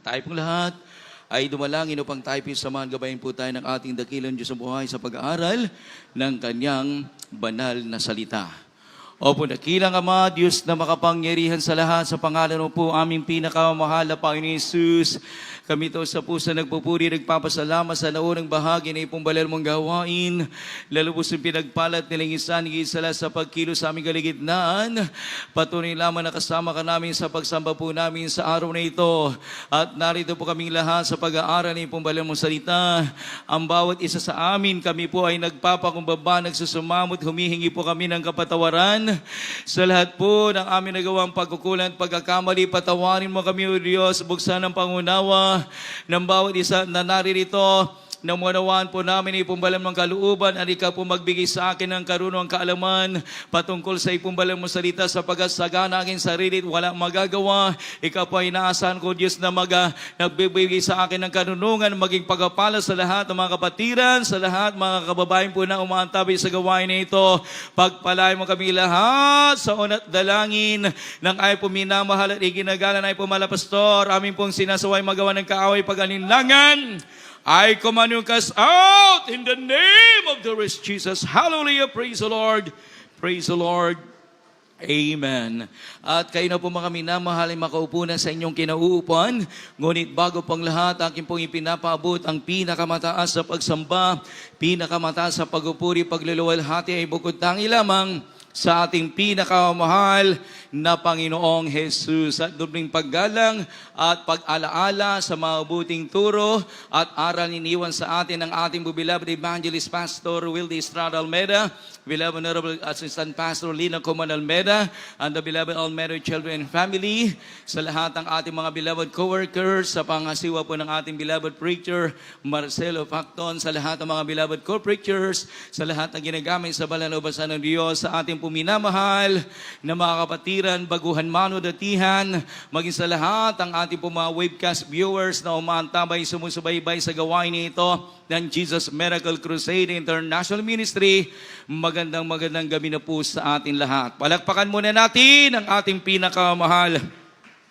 Tayo pong lahat ay dumalangin upang tayo samahan gabayin po tayo ng ating dakilang Diyos sa buhay sa pag-aaral ng Kanyang banal na salita. Opo, dakilang Ama, Diyos na makapangyarihan sa lahat, sa pangalan mo po aming pinakamahal na Panginoon Jesus. Kami to sa puso nagpupuri, nagpapasalamat sa naunang bahagi na ipong banal mong gawain. Lalubos yung pinagpalat nilang isa sa pagkilos sa aming kaligitnaan. Patuloy lamang nakasama ka namin sa pagsamba po namin sa araw na ito. At narito po kaming lahat sa pag-aaral ng ipong banal mong salita. Ang bawat isa sa amin, kami po ay nagpapakumbaba, nagsusumamot, humihingi po kami ng kapatawaran. Sa lahat po ng aming nagawang pagkukulang at pagkakamali, patawarin mo kami, O Diyos, buksan ang pangunawa ng bawat isa na naririto. Nang manawaan po namin ipumbalam ng kalooban at ikaw po magbigay sa akin ng karunong kaalaman patungkol sa ipumbalam mo salita sapagkat sagana aking sarili wala magagawa. Ikaw po ay inaasahan ko, Diyos, na nagbibigay sa akin ng karunungan maging pagpapala sa lahat ng mga kapatiran, sa lahat mga kababayan po na umaantabay sa gawain na ito. Pagpalain mo kami lahat sa unat dalangin ng ay po minamahal at iginagalan ay po malapastor. Amin pong sinasaway magawa ng kaaway pag-alinlangan. I command you cast out in the name of the Lord Jesus. Hallelujah. Praise the Lord. Praise the Lord. Amen. At kayo na po mga minamahal ay makaupo na sa inyong kinauupuan. Ngunit bago pang lahat, akin pong ipinapaabot ang pinakamataas sa pagsamba, pinakamataas sa pagupuri, pagluluwalhati ay bukod tangi lamang sa ating pinakamahal na Panginoong Jesus. At dobling paggalang at pag-alaala sa mabuting turo at aral iniwan sa atin ng ating beloved Evangelist Pastor Wildy Estrada Almeida, beloved Honorable Assistant Pastor Lina Coman Almeida, and the beloved Almeida Children and Family, sa lahat ng ating mga beloved co-workers, sa pangasiwa po ng ating beloved preacher Marcelo Facton, sa lahat ng mga beloved co-preachers, sa lahat ng ginagamit sa banal na ubasan ng Diyos, sa ating puminamahal na mga kapatiran, baguhan mano datihan, maging sa lahat ang ating po mga webcast viewers na umaantabay, sumusubaybay sa gawain nito ng Jesus Miracle Crusade International Ministry. Magandang gabi na po sa atin lahat. Palakpakan muna natin ang ating pinakamahal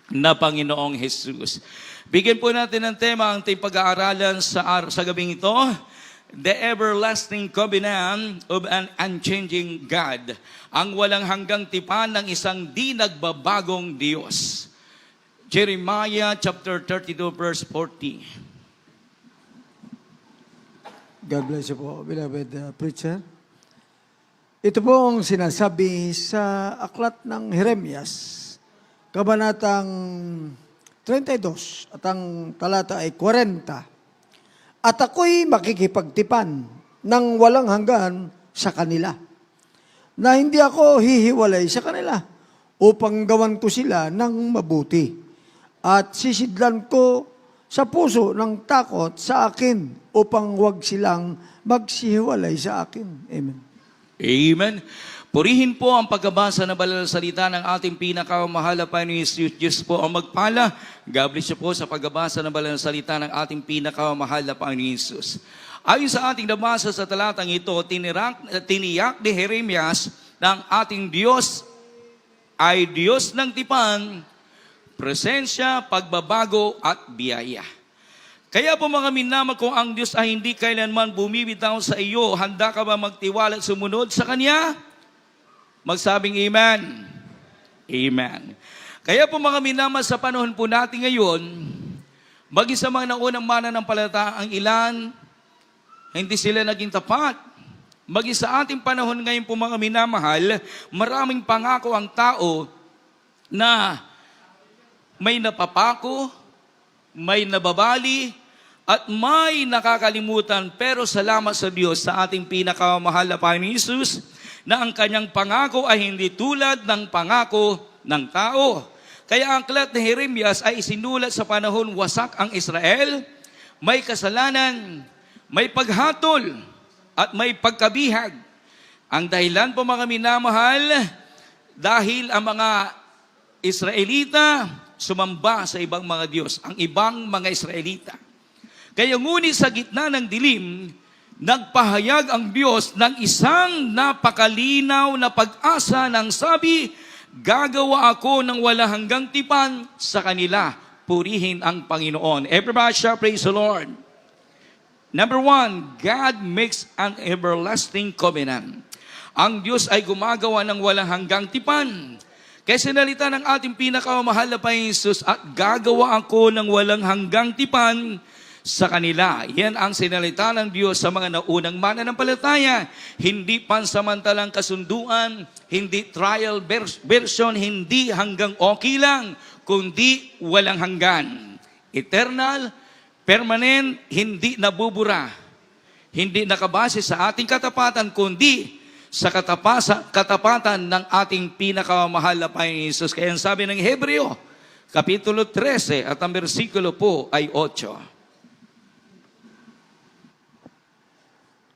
na Panginoong Jesus. Bigyan po natin ng tema ang ating pag-aaralan sa gabing ito, The Everlasting Covenant of an Unchanging God. Ang walang hanggang tipan ng isang di nagbabagong Diyos. Jeremiah chapter 32 verse 40. God bless you po, beloved preacher. Ito po ang sinasabi sa aklat ng Jeremias, kabanatang 32, at ang talata ay 40. At ako'y makikipagtipan ng walang hanggan sa kanila, na hindi ako hihiwalay sa kanila upang gawan ko sila ng mabuti at sisidlan ko sa puso ng takot sa akin upang huwag silang magsihiwalay sa akin. Amen. Amen. Purihin po ang pagkabasa ng banal na salita ng ating pinakamahal na Panginoon Diyos po ang magpala. God bless you po sa pagbabasa ng banal na salita ng ating pinakamahal na Panginoon Jesus. Ayon sa ating nabasa sa talatang ito, tiniyak ni Jeremias ng ating Diyos ay Diyos ng tipan, presensya, pagbabago at biyaya. Kaya po mga minamahal, kung ang Diyos ay hindi kailanman bumibitaw sa iyo, handa ka ba magtiwala at sumunod sa Kanya? Magsabing Amen. Amen. Kaya po mga minamahal, sa panahon po natin ngayon, maging sa mga naunang mananampalataya ang ilan, hindi sila naging tapat. Maging sa ating panahon ngayon po mga minamahal, maraming pangako ang tao na may napapako, may nababali, at may nakakalimutan. Pero salamat sa Diyos, sa ating pinakamahal na Panginoon Jesus, na ang kanyang pangako ay hindi tulad ng pangako ng tao. Kaya ang aklat ni Jeremias ay isinulat sa panahon wasak ang Israel, may kasalanan, may paghatol, at may pagkabihag. Ang dahilan po mga minamahal, dahil ang mga Israelita sumamba sa ibang mga Diyos, ang ibang mga Israelita. Kaya ngunit sa gitna ng dilim, nagpahayag ang Diyos ng isang napakalinaw na pag-asa ng sabi, gagawa ako ng wala hanggang tipan sa kanila, purihin ang Panginoon. Everybody shall praise the Lord. Number 1, God makes an everlasting covenant. Ang Diyos ay gumagawa ng walang hanggang tipan. Kaya sinalita ng ating pinakamahal na Panginoon Jesus, at gagawa ako ng walang hanggang tipan sa kanila. Yan ang sinalita ng Diyos sa mga naunang mananampalataya. Hindi pansamantalang kasunduan, hindi trial version, hindi hanggang okay lang, kundi walang hanggan. Eternal, permanent, hindi nabubura. Hindi nakabase sa ating katapatan, kundi sa katapatan ng ating pinakamahal na Panginoon Jesus. Kaya ang sabi ng Hebreo, Kapitulo 13, at ang versikulo po ay 8.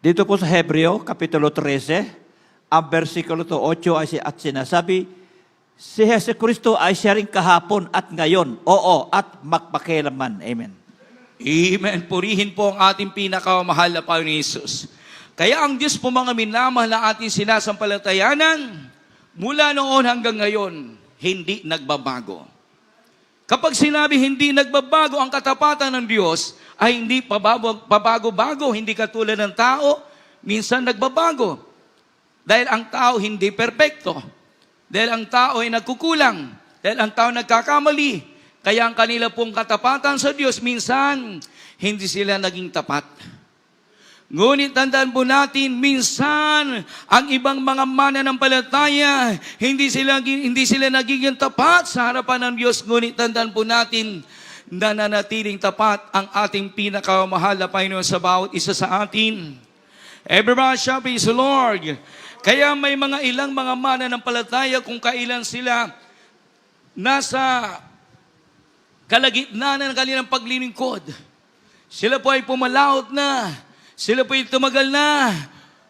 Dito po sa Hebreo, Kapitulo 13, ang versikulo 8 ay at sinasabi, si Jesucristo ay siya rin kahapon at ngayon, oo, at magpakilaman. Amen. Amen. Purihin po ang ating pinakamahal na Panginoon Jesus. Kaya ang Diyos po mga minamahal na ating sinasampalatayanan, mula noon hanggang ngayon, hindi nagbabago. Kapag sinabi hindi nagbabago ang katapatan ng Diyos, ay hindi pabago-bago, hindi katulad ng tao, minsan nagbabago. Dahil ang tao hindi perpekto. Dahil ang tao ay nagkukulang. Dahil ang tao nagkakamali. Kaya ang kanila pong katapatan sa Diyos, minsan, hindi sila naging tapat. Ngunit tandaan po natin, minsan, ang ibang mga mananampalataya, hindi sila nagiging tapat sa harapan ng Diyos. Ngunit tandaan po natin, nananatiling tapat ang ating pinakamahal na Panginoon sa bawat isa sa atin. Everybody shall praise the Lord. Kaya may ilang mga mananampalataya kung kailan sila nasa kalagitnaan ng kanilang paglilingkod. Sila po ay pumalaot na. Sila po ay tumagal na.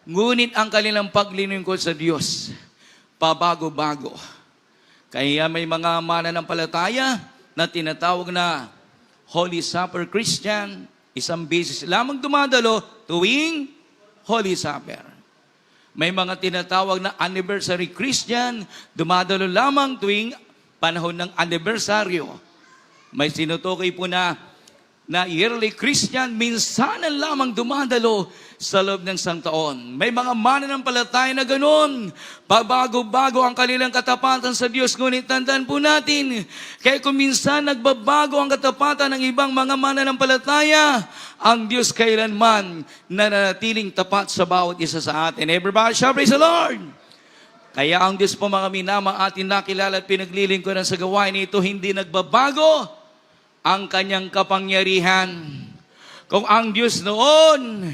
Ngunit ang kanilang paglilingkod sa Diyos, pabago-bago. Kaya may mga mananampalataya na tinatawag na Holy Supper Christian, isang beses lamang dumadalo tuwing Holy Supper. May mga tinatawag na Anniversary Christian, dumadalo lamang tuwing panahon ng anibersaryo. May sinutukoy po na yearly Christian, minsanan lamang dumadalo sa loob ng isang taon. May mga mananampalataya na ganoon. Pabago-bago ang kanilang katapatan sa Diyos. Ngunit tandaan po natin, kaya kung minsan nagbabago ang katapatan ng ibang mga mananampalataya, ang Diyos kailanman nananatiling tapat sa bawat isa sa atin. Everybody shall praise the Lord! Kaya ang Diyos po mga minamang atin nakilala at pinaglilingkuran sa gawain nito, hindi nagbabago ang kanyang kapangyarihan. Kung ang Diyos noon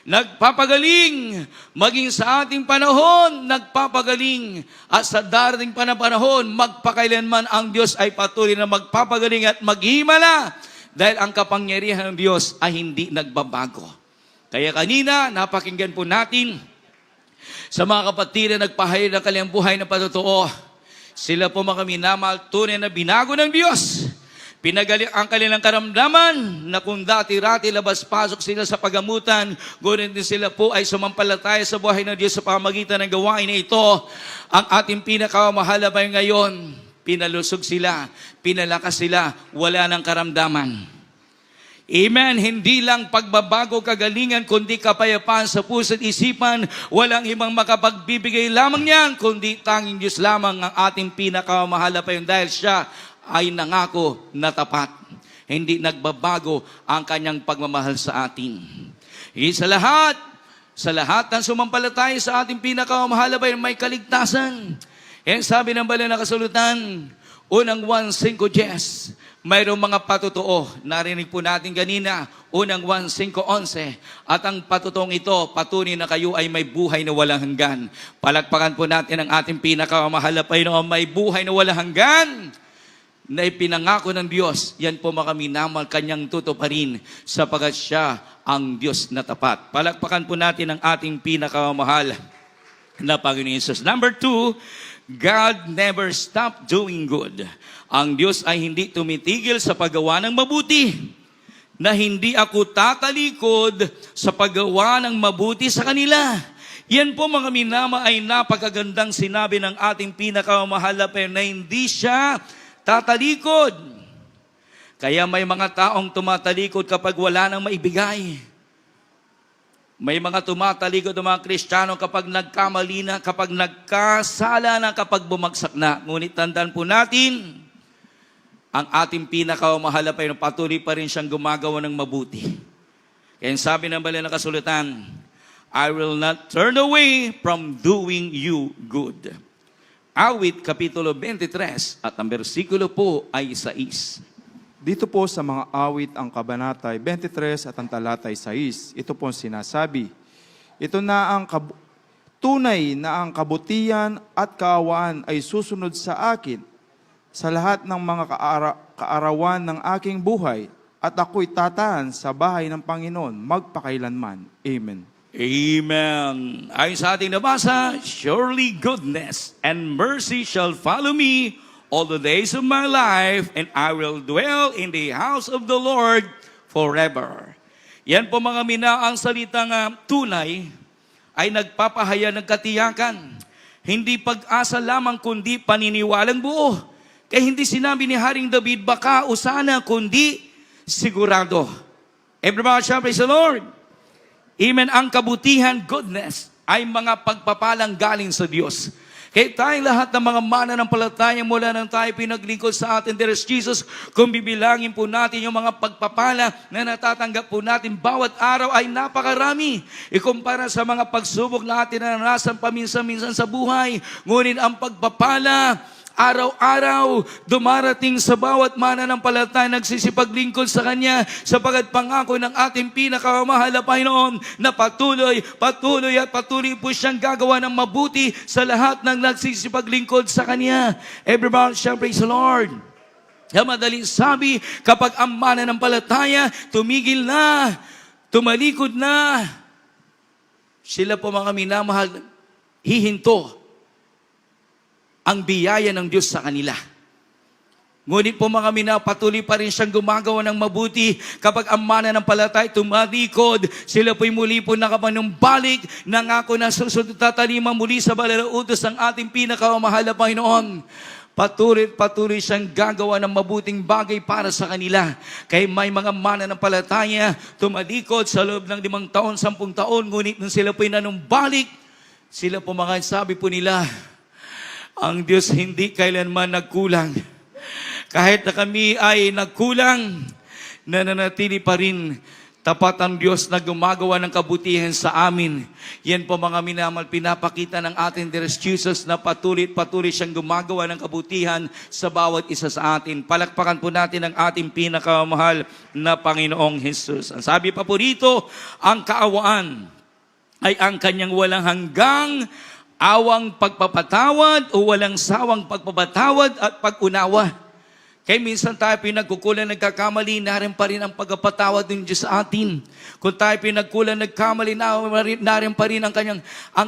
nagpapagaling, maging sa ating panahon nagpapagaling, at sa darating panahon magpakailanman ang Diyos ay patuloy na magpapagaling at maghimala, dahil ang kapangyarihan ng Diyos ay hindi nagbabago. Kaya kanina napakinggan po natin sa mga kapatid na nagpahayag ng kanilang buhay na patotoo. Sila po mga minamahal, tunay na binago ng Diyos. Pinagaling ang kanilang karamdaman na kung dati-rati labas-pasok sila sa pagamutan, ganoon din sila po ay sumampalataya sa buhay ng Diyos sa pamamagitan ng gawain na ito. Ang ating pinakamahal na ngayon, pinalusog sila, pinalakas sila, wala ng karamdaman. Amen. Hindi lang pagbabago kagalingan, kundi kapayapaan sa puso at isipan. Walang ibang makapagbibigay lamang yan, kundi tanging Diyos lamang ang ating pinakamahal na dahil siya ay nangako na tapat. Hindi nagbabago ang kanyang pagmamahal sa atin. Sa lahat ng sumampalataya sa ating pinakamahal na may kaligtasan. Yan sabi ng banal na kasulatan, unang 1:5, mayroong mga patotoo. Narinig po natin kanina, unang 1:5-11. At ang patotong ito, patunay na kayo ay may buhay na walang hanggan. Palakpakan po natin ang ating pinakamahal na Panginoon, may buhay na walang hanggan na ipinangako ng Diyos. Yan po mga minamahal, kanyang tutuparin sapagat siya ang Diyos na tapat. Palakpakan po natin ang ating pinakamahal na Panginoon Jesus. Number 2, God never stopped doing good. Ang Diyos ay hindi tumitigil sa paggawa ng mabuti, na hindi ako tatalikod sa paggawa ng mabuti sa kanila. Yan po mga minama ay napakagandang sinabi ng ating pinakamahal na hindi siya tatalikod. Kaya may mga taong tumatalikod kapag wala nang maibigay. May mga tumatalikod ng mga Kristiyano kapag nagkamali na, kapag nagkasala na, kapag bumagsak na. Ngunit tandaan po natin, ang ating pinakamahal na patuloy pa rin siyang gumagawa ng mabuti. Kaya sabi ng banal na kasulatan, I will not turn away from doing you good. Awit, Kapitulo 23, at ang bersikulo po ay 6. Dito po sa mga awit ang kabanatay 23 at ang talatay 6. Ito po ang sinasabi. Ito na ang tunay na ang kabutihan at kaawaan ay susunod sa akin sa lahat ng mga kaarawan ng aking buhay at ako'y tataan sa bahay ng Panginoon magpakailanman. Amen. Amen. Ayon sa ating nabasa, surely goodness and mercy shall follow me all the days of my life, and I will dwell in the house of the Lord forever. Yan po mga mina, ang salitang tunay ay nagpapahaya ng katiyakan. Hindi pag-asa lamang kundi paniniwalang buo. Kaya hindi sinabi ni Haring David, baka o sana, kundi sigurado. Everybody shout, praise the Lord. Amen. Ang kabutihan, goodness, ay mga pagpapalang galing sa Diyos. Kaya tayong lahat ng mga mananampalataya mula nang tayo pinaglingkod sa atin, dearest Jesus, kung bibilangin po natin yung mga pagpapala na natatanggap po natin bawat araw ay napakarami. Ikumpara sa mga pagsubok natin na naranasan paminsan-minsan sa buhay. Ngunit ang pagpapala, araw-araw, dumarating sa bawat mananampalataya nagsisipaglingkod sa Kanya sapagat pangako ng ating pinakamahal na Panginoon na patuloy po siyang gagawa ng mabuti sa lahat ng nagsisipaglingkod sa Kanya. Everybody shall praise the Lord. Kaya madaling sabi, kapag ang mananampalataya tumigil na, tumalikod na, sila po mga minamahal, hihinto ang biyaya ng Diyos sa kanila. Ngunit po mga mina, patuloy pa rin siyang gumagawa ng mabuti kapag ang mananampalataya tumalikod, sila po'y muli po nakapanumbalik, nangako na susunod tatalima muli sa banal na utos ng ating pinakamahal na Panginoon. Patuloy siyang gagawa ng mabuting bagay para sa kanila. Kaya may mga mananampalataya tumalikod sa loob ng 5 taon, 10 taon, ngunit nung sila po'y nanumbalik, sila po mga sabi po nila, ang Diyos hindi kailanman nagkulang. Kahit na kami ay nagkulang, nananatili pa rin tapat ang Diyos na gumagawa ng kabutihan sa amin. Yan po mga minamal, pinapakita ng ating dearest Jesus na patuloy siyang gumagawa ng kabutihan sa bawat isa sa atin. Palakpakan po natin ang ating pinakamahal na Panginoong Jesus. Ang sabi pa po rito, ang kaawaan ay ang kanyang walang hanggang awang pagpapatawad o walang sawang pagpapatawad at pag-unawa. Kaya minsan tayo pinagkukulang, nagkakamali, narin pa rin ang pagpapatawad ng Diyos sa atin. Kung tayo pinagkulang, nagkamali, narin pa rin ang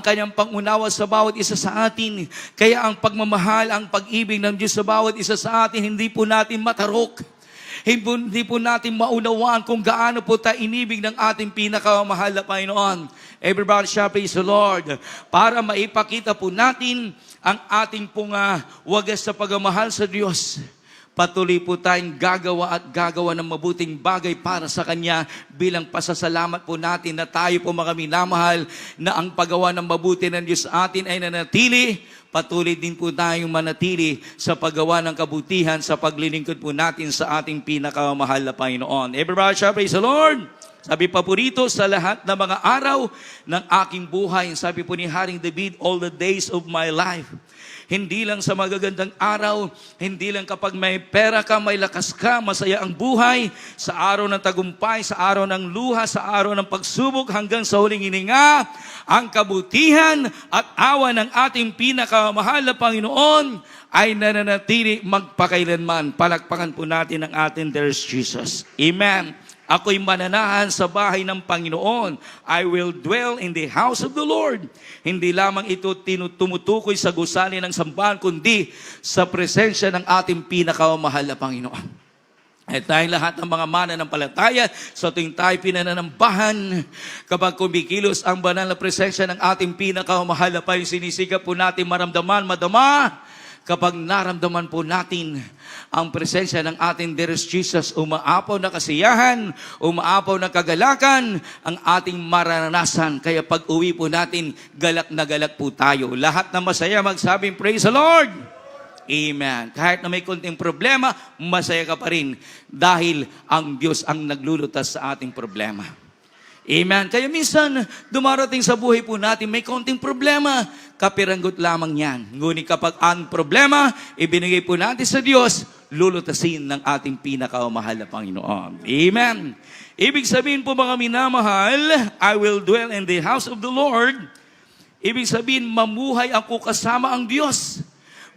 kanyang pangunawa sa bawat isa sa atin. Kaya ang pagmamahal, ang pag-ibig ng Diyos sa bawat isa sa atin, hindi po natin matarok. Hindi po natin maunawaan kung gaano po tayo inibig ng ating pinakamahal na Panginoon. Everybody shout, praise the Lord. Para maipakita po natin ang ating pong wagas sa pagmamahal sa Diyos. Patuloy po tayong gagawa ng mabuting bagay para sa Kanya bilang pasasalamat po natin na tayo po mga minamahal na ang paggawa ng mabuti ng Diyos sa atin ay nanatili. Patuloy din po tayong manatili sa paggawa ng kabutihan sa paglilingkod po natin sa ating pinakamahal na Panginoon. Everybody shout, praise the Lord. Sabi pa po rito, sa lahat ng mga araw ng aking buhay, sabi po ni Haring David, all the days of my life. Hindi lang sa magagandang araw, hindi lang kapag may pera ka, may lakas ka, masaya ang buhay, sa araw ng tagumpay, sa araw ng luha, sa araw ng pagsubok, hanggang sa huling hininga, ang kabutihan at awa ng ating pinakamahal na Panginoon ay nananatili magpakailanman. Palakpakan po natin ang ating dearest Jesus. Amen. Ako'y mananahan sa bahay ng Panginoon. I will dwell in the house of the Lord. Hindi lamang ito tumutukoy sa gusali ng sambahan, kundi sa presensya ng ating pinakamahal na Panginoon. At tayong lahat ng mga mananampalataya, sa tuwing tayo pinananambahan, kapag kumikilos ang banal na presensya ng ating pinakamahal na Panginoon, sinisigap po natin maramdaman, madama, kapag naramdaman po natin ang presensya ng ating dearest Jesus, umaapaw na kasiyahan, umaapaw na kagalakan ang ating maranasan. Kaya pag uwi po natin, galak na galak po tayo. Lahat na masaya magsabing, praise the Lord! Amen. Kahit na may konting problema, masaya ka pa rin dahil ang Diyos ang naglulutas sa ating problema. Amen. Kaya minsan, dumarating sa buhay po natin, may konting problema, kapiranggot lamang yan. Ngunit kapag ang problema, ibinigay po natin sa Diyos, lulutasin ng ating pinakamahal na Panginoon. Amen. Ibig sabihin po mga minamahal, I will dwell in the house of the Lord. Ibig sabihin, mamuhay ako kasama ang Diyos.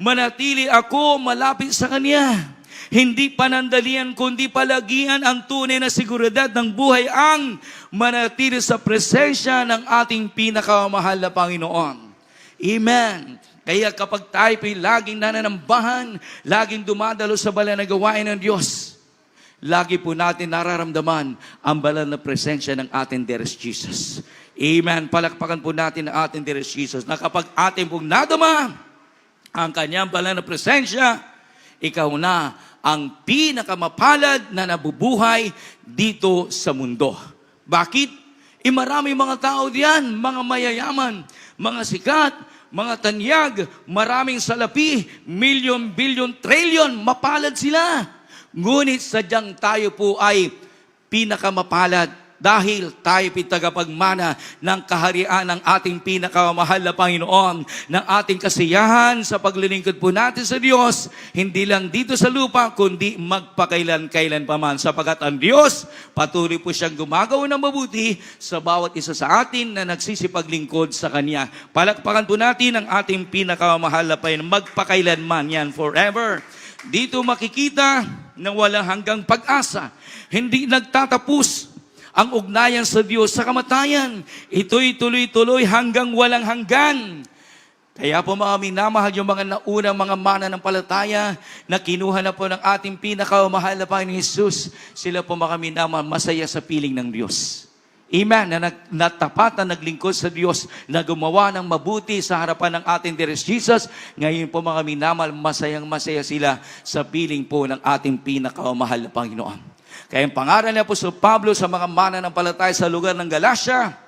Manatili ako malapit sa Kanya. Hindi panandalian kundi palagian ang tunay na seguridad ng buhay ang manatili sa presensya ng ating pinakamahal na Panginoon. Amen. Kaya kapag tayo po'y laging nananambahan, laging dumadalo sa banal na gawain ng Diyos, lagi po natin nararamdaman ang banal na presensya ng ating dearest Jesus. Amen. Palakpakan po natin ang ating dearest Jesus na kapag ating pong nadama ang kanyang banal na presensya, ikaw na ang pinakamapalad na nabubuhay dito sa mundo. Bakit? Marami mga tao diyan, mga mayayaman, mga sikat, mga tanyag, maraming salapi, milyon, bilyon, trilyon, mapalad sila. Ngunit sadyang tayo po ay pinakamapalad dahil tayo pitagapagmana ng kaharian ng ating pinakamahal na Panginoon, ng ating kasiyahan sa paglilingkod po natin sa Diyos, hindi lang dito sa lupa, kundi magpakailan-kailan pa man. Sapagat ang Diyos, patuloy po siyang gumagawa ng mabuti sa bawat isa sa atin na nagsisipaglingkod sa Kanya. Palakpakan po natin ang ating pinakamahal na Panginoon, magpakailanman yan, forever. Dito makikita na walang hanggang pag-asa. Hindi nagtatapos ang ugnayan sa Diyos sa kamatayan. Ito'y tuloy-tuloy hanggang walang hanggan. Kaya po mga minamahal, yung mga naunang mga mananampalataya na kinuha na po ng ating pinakamahal na Panginoon Jesus, sila po mga minamahal, masaya sa piling ng Diyos. Amen. Na natapatan, naglingkod sa Diyos, na gumawa ng mabuti sa harapan ng ating dearest Jesus. Ngayon po mga minamahal, masayang-masaya sila sa piling po ng ating pinakamahal na Panginoon. Kaya ang pangaral ni Apostol Pablo sa mga mananampalataya sa lugar ng Galacia,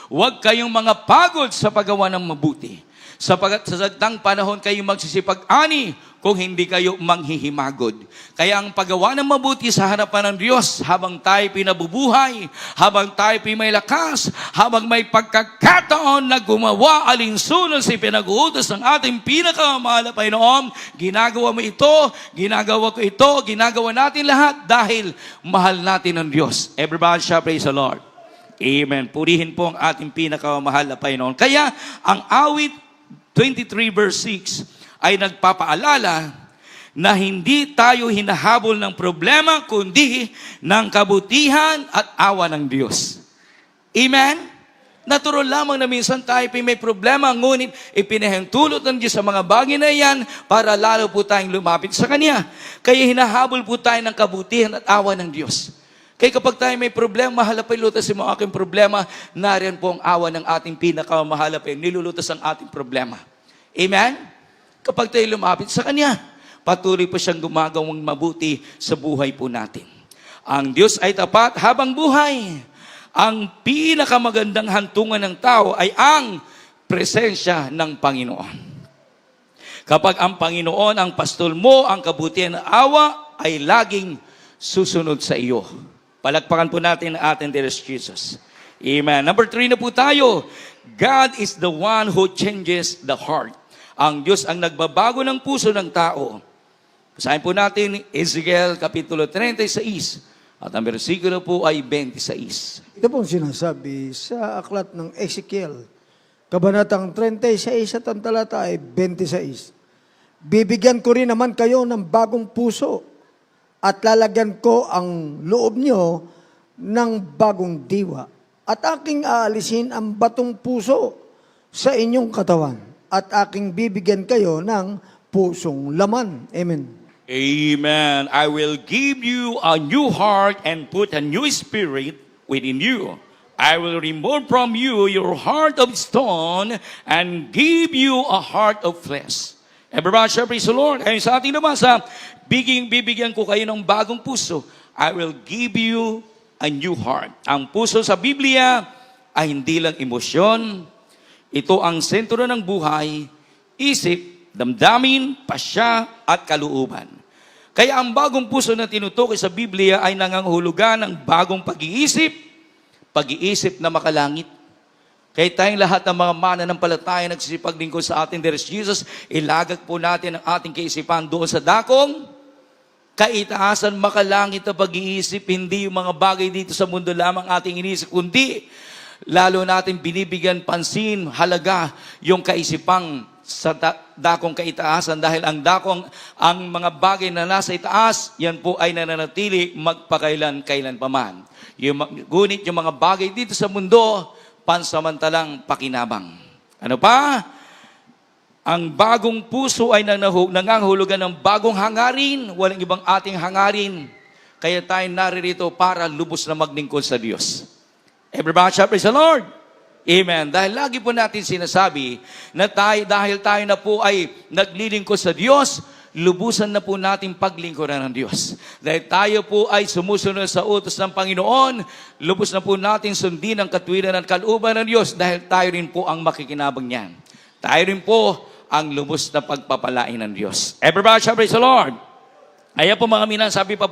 huwag kayong mga pagod sa paggawa ng mabuti, sapagat sa sagdang panahon kayo magsisipag-ani kung hindi kayo manghihimagod. Kaya ang paggawa ng mabuti sa harapan ng Diyos, habang tayo pinabubuhay, habang tayo may lakas, habang may pagkakataon na gumawa alinsunod sa pinag-uutos ng ating pinakamahal na Panginoon, ginagawa mo ito, ginagawa ko ito, ginagawa natin lahat dahil mahal natin ang Diyos. Everybody shall praise the Lord. Amen. Purihin po ang ating pinakamahal na Panginoon. Kaya ang awit 23 verse 6 ay nagpapaalala na hindi tayo hinahabol ng problema, kundi ng kabutihan at awa ng Diyos. Amen? Natural lamang na minsan tayo may problema, ngunit ipinahintulot ng Diyos sa mga bagay na yan para lalo po tayong lumapit sa Kanya. Kaya hinahabol po tayo ng kabutihan at awa ng Diyos. Kaya kapag tayo may problema, mahalapay lutasin mo aking problema, nariyan po ang awa ng ating pinakamahalapay, nilulutas ang ating problema. Amen? Kapag tayo lumapit sa Kanya, patuloy po siyang gumagawang mabuti sa buhay po natin. Ang Diyos ay tapat habang buhay. Ang pinakamagandang hantungan ng tao ay ang presensya ng Panginoon. Kapag ang Panginoon, ang pastol mo, ang kabutihan ng awa, ay laging susunod sa iyo. Palakpakan po natin ang ating dearest Jesus. Amen. Number 3 na po tayo. God is the one who changes the heart. Ang Diyos ang nagbabago ng puso ng tao. Basahin po natin Ezekiel Kapitulo 36 at ang versikulo po ay 26. Ito pong sinasabi sa aklat ng Ezekiel, Kabanatang 36 at ang talata ay 26. Bibigyan ko rin naman kayo ng bagong puso at lalagyan ko ang loob nyo ng bagong diwa at aking aalisin ang batong puso sa inyong katawan at aking bibigyan kayo ng pusong laman. Amen. Amen. I will give you a new heart and put a new spirit within you. I will remove from you your heart of stone and give you a heart of flesh. Everybody, shall praise the Lord. Ayun sa ating nabasa, bibigyan ko kayo ng bagong puso. I will give you a new heart. Ang puso sa Biblia ay hindi lang emosyon. Ito ang sentro ng buhay, isip, damdamin, pasya, at kalooban. Kaya ang bagong puso na tinutukoy sa Biblia ay nangangahulugan ng bagong pag-iisip na makalangit. Kaya tayong lahat ng mga mananampalataya nagsisipaglingkod sa ating Dear Jesus, ilagak po natin ang ating kaisipan doon sa dakong kaitaasan, makalangit na pag-iisip, hindi yung mga bagay dito sa mundo lamang ating inisip, kundi lalo natin binibigyan pansin, halaga yung kaisipang sa dakong kaitaasan dahil ang mga bagay na nasa itaas, yan po ay nananatili magpakailan-kailan paman. Ngunit yung mga bagay dito sa mundo, pansamantalang pakinabang. Ano pa? Ang bagong puso ay nangangahulugan ng bagong hangarin, walang ibang ating hangarin. Kaya tayo naririto para lubos na maglingkod sa Diyos. Everybody shout, praise the Lord! Amen. Dahil lagi po natin sinasabi na dahil tayo na po ay naglilingkod sa Diyos, lubusan na po natin paglingkuran ng Diyos. Dahil tayo po ay sumusunod sa utos ng Panginoon, lubos na po natin sundin ang katwiran at kalooban ng Diyos dahil tayo rin po ang makikinabang niyan. Tayo rin po ang lubos na pagpapalain ng Diyos. Everybody shout, praise the Lord! Ayan po mga minan, sabi po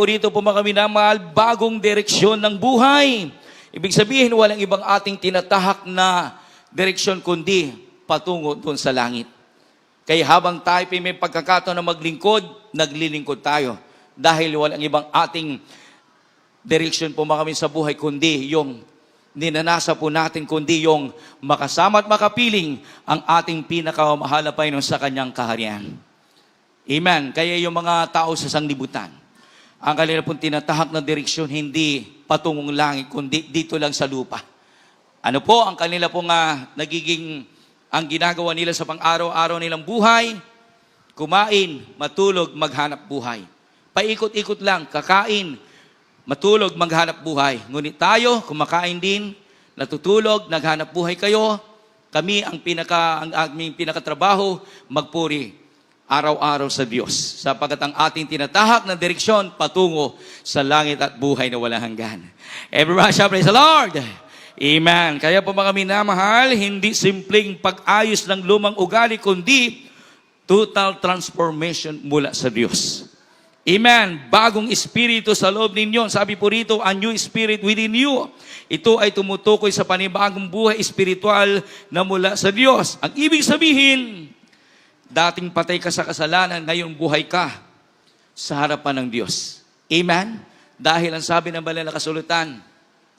rito po mga minamahal, bagong direksyon ng buhay. Ibig sabihin, walang ibang ating tinatahak na direksyon kundi patungo doon sa langit. Kaya habang tayo may pagkakataon na naglilingkod tayo. Dahil walang ibang ating direksyon po mga sa buhay kundi yung ninanasa po natin, kundi yung makasama at makapiling ang ating pinakamahal na Panginoon sa kanyang kaharian. Amen. Kaya yung mga tao sa sanglibutan, ang kanila pong tinatahak na direksyon, hindi patungong langit, kundi dito lang sa lupa. Ano po ang kanila pong ang ginagawa nila sa pang-araw-araw nilang buhay? Kumain, matulog, maghanap buhay. Paikot-ikot lang, kakain, matulog, maghanap buhay. Ngunit tayo, kumakain din, natutulog, naghanap buhay kayo. Kami, ang aming pinakatrabaho, magpuri araw-araw sa Diyos, sapagkat ang ating tinatahak na direksyon patungo sa langit at buhay na walang hanggan. Everybody shout, praise the Lord! Amen. Kaya po mga minamahal, hindi simpleng pag-ayos ng lumang ugali, kundi total transformation mula sa Diyos. Amen. Bagong espiritu sa loob ninyo. Sabi po rito, a new spirit within you. Ito ay tumutukoy sa panibagong buhay espiritual na mula sa Diyos. Ang ibig sabihin, dating patay ka sa kasalanan, ngayon buhay ka sa harapan ng Diyos. Amen? Dahil ang sabi ng banal na kasulatan,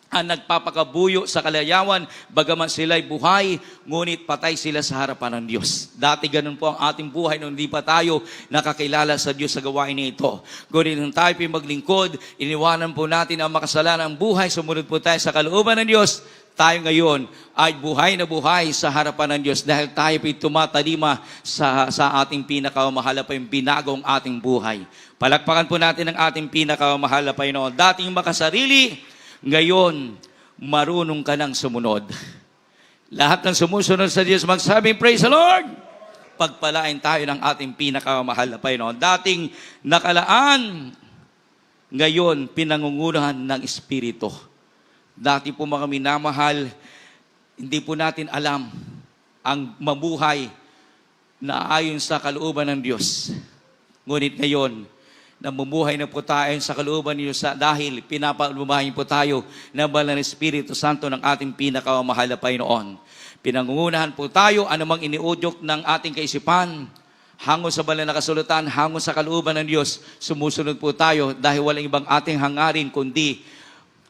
ang nagpapakabuyo sa kalayawan, bagaman sila'y buhay, ngunit patay sila sa harapan ng Diyos. Dati ganun po ang ating buhay nung hindi pa tayo nakakilala sa Diyos sa gawain nito. Ngunit nung tayo po maglingkod, iniwanan po natin ang makasalanang buhay, sumunod po tayo sa kalooban ng Diyos, tayo ngayon ay buhay na buhay sa harapan ng Diyos dahil tayo po'y tumatalima sa ating pinakamahal pa yung binagong ating buhay. Palakpakan po natin ang ating pinakamahal pa yun. Dating makasarili, ngayon marunong ka nang sumunod. Lahat ng sumusunod sa Diyos magsabi, praise the Lord! Pagpalain tayo ng ating pinakamahal pa yun. Dating nakalaan, ngayon pinangungunahan ng Espiritu. Dati po mga minamahal, hindi po natin alam ang mabuhay na ayon sa kalooban ng Diyos. Ngunit ngayon, namumuhay na po tayo sa kalooban ng Diyos dahil pinapalumahin po tayo ng banal na Espiritu Santo ng ating pinakamahal na Panginoon. Pinangungunahan po tayo, anumang iniudyok ng ating kaisipan, hango sa banal na kasulatan, hango sa kalooban ng Diyos, sumusunod po tayo dahil walang ibang ating hangarin kundi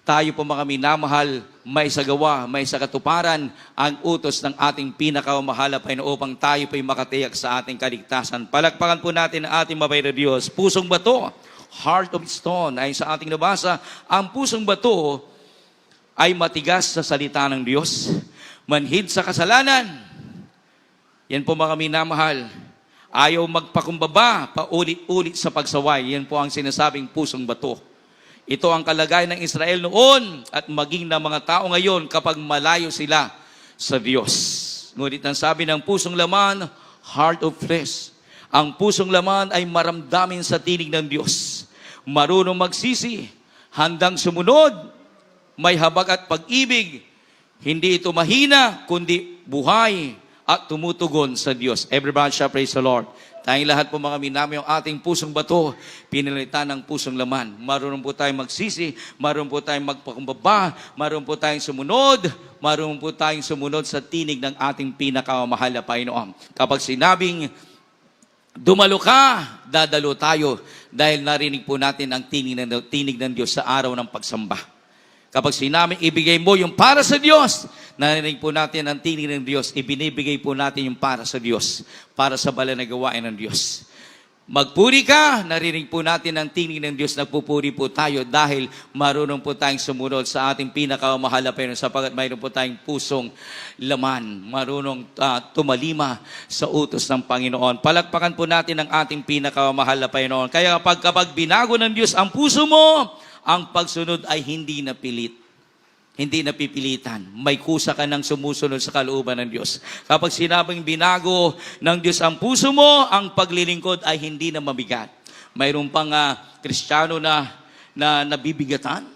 tayo po mga minamahal, may sagawa, may sakatuparan ang utos ng ating pinakamahal na Panginoon upang tayo po'y makatiyak sa ating kaligtasan. Palakpakan po natin ang ating mabay na Diyos. Pusong bato, heart of stone, ay sa ating nabasa, ang pusong bato ay matigas sa salita ng Diyos, manhid sa kasalanan. Yan po mga minamahal, ayaw magpakumbaba, paulit-ulit sa pagsaway. Yan po ang sinasabing pusong bato. Ito ang kalagayan ng Israel noon at maging ng mga tao ngayon kapag malayo sila sa Diyos. Ngunit ang sabi ng pusong laman, heart of flesh. Ang pusong laman ay maramdamin sa tinig ng Diyos. Marunong magsisi, handang sumunod, may habag at pag-ibig. Hindi ito mahina, kundi buhay at tumutugon sa Diyos. Everybody shall praise the Lord. Tayong lahat po mga minamay, yung ating pusong bato, pinalitan ng pusong laman. Marunong po tayong magsisi, marunong po tayong magpakumbaba, marunong po tayong sumunod, marunong po tayong sumunod sa tinig ng ating pinakamahal na Panginoon. Kapag sinabing, dumalo ka, dadalo tayo dahil narinig po natin ang tinig ng Diyos sa araw ng pagsamba. Kapag sinabing ibigay mo yung para sa Diyos, narinig po natin ang tinig ng Diyos, ibinibigay po natin yung para sa Diyos, para sa banal na gawain ng Diyos. Magpuri ka, narinig po natin ang tinig ng Diyos, nagpupuri po tayo dahil marunong po tayong sumunod sa ating pinakamahal na Panginoon sapagat mayroon po tayong pusong laman, marunong tumalima sa utos ng Panginoon. Palakpakan po natin ang ating pinakamahal na Panginoon. Kaya kapag binago ng Diyos ang puso mo, ang pagsunod ay hindi napilit. Hindi napipilitan. May kusa ka ng sumusunod sa kalooban ng Diyos. Kapag sinabing binago ng Diyos ang puso mo, ang paglilingkod ay hindi na mabigat. Mayroon pang Kristiyano na nabibigatan.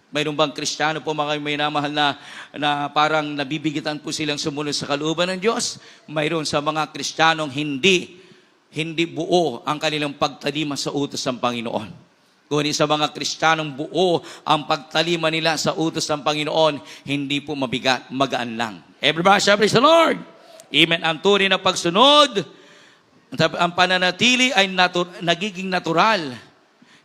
Mayroon bang Kristiyano po mga may namahal na parang nabibigatan po silang sumunod sa kalooban ng Diyos? Mayroon sa mga Kristiyanong hindi buo ang kanilang pagtalima sa utos ng Panginoon. Ngunit sa mga Kristiyanong buo ang pagtalima nila sa utos ng Panginoon, hindi po mabigat, magaan lang. Everybody shall praise the Lord. Amen. Ang tunay na pagsunod, ang pananatili ay nagiging natural.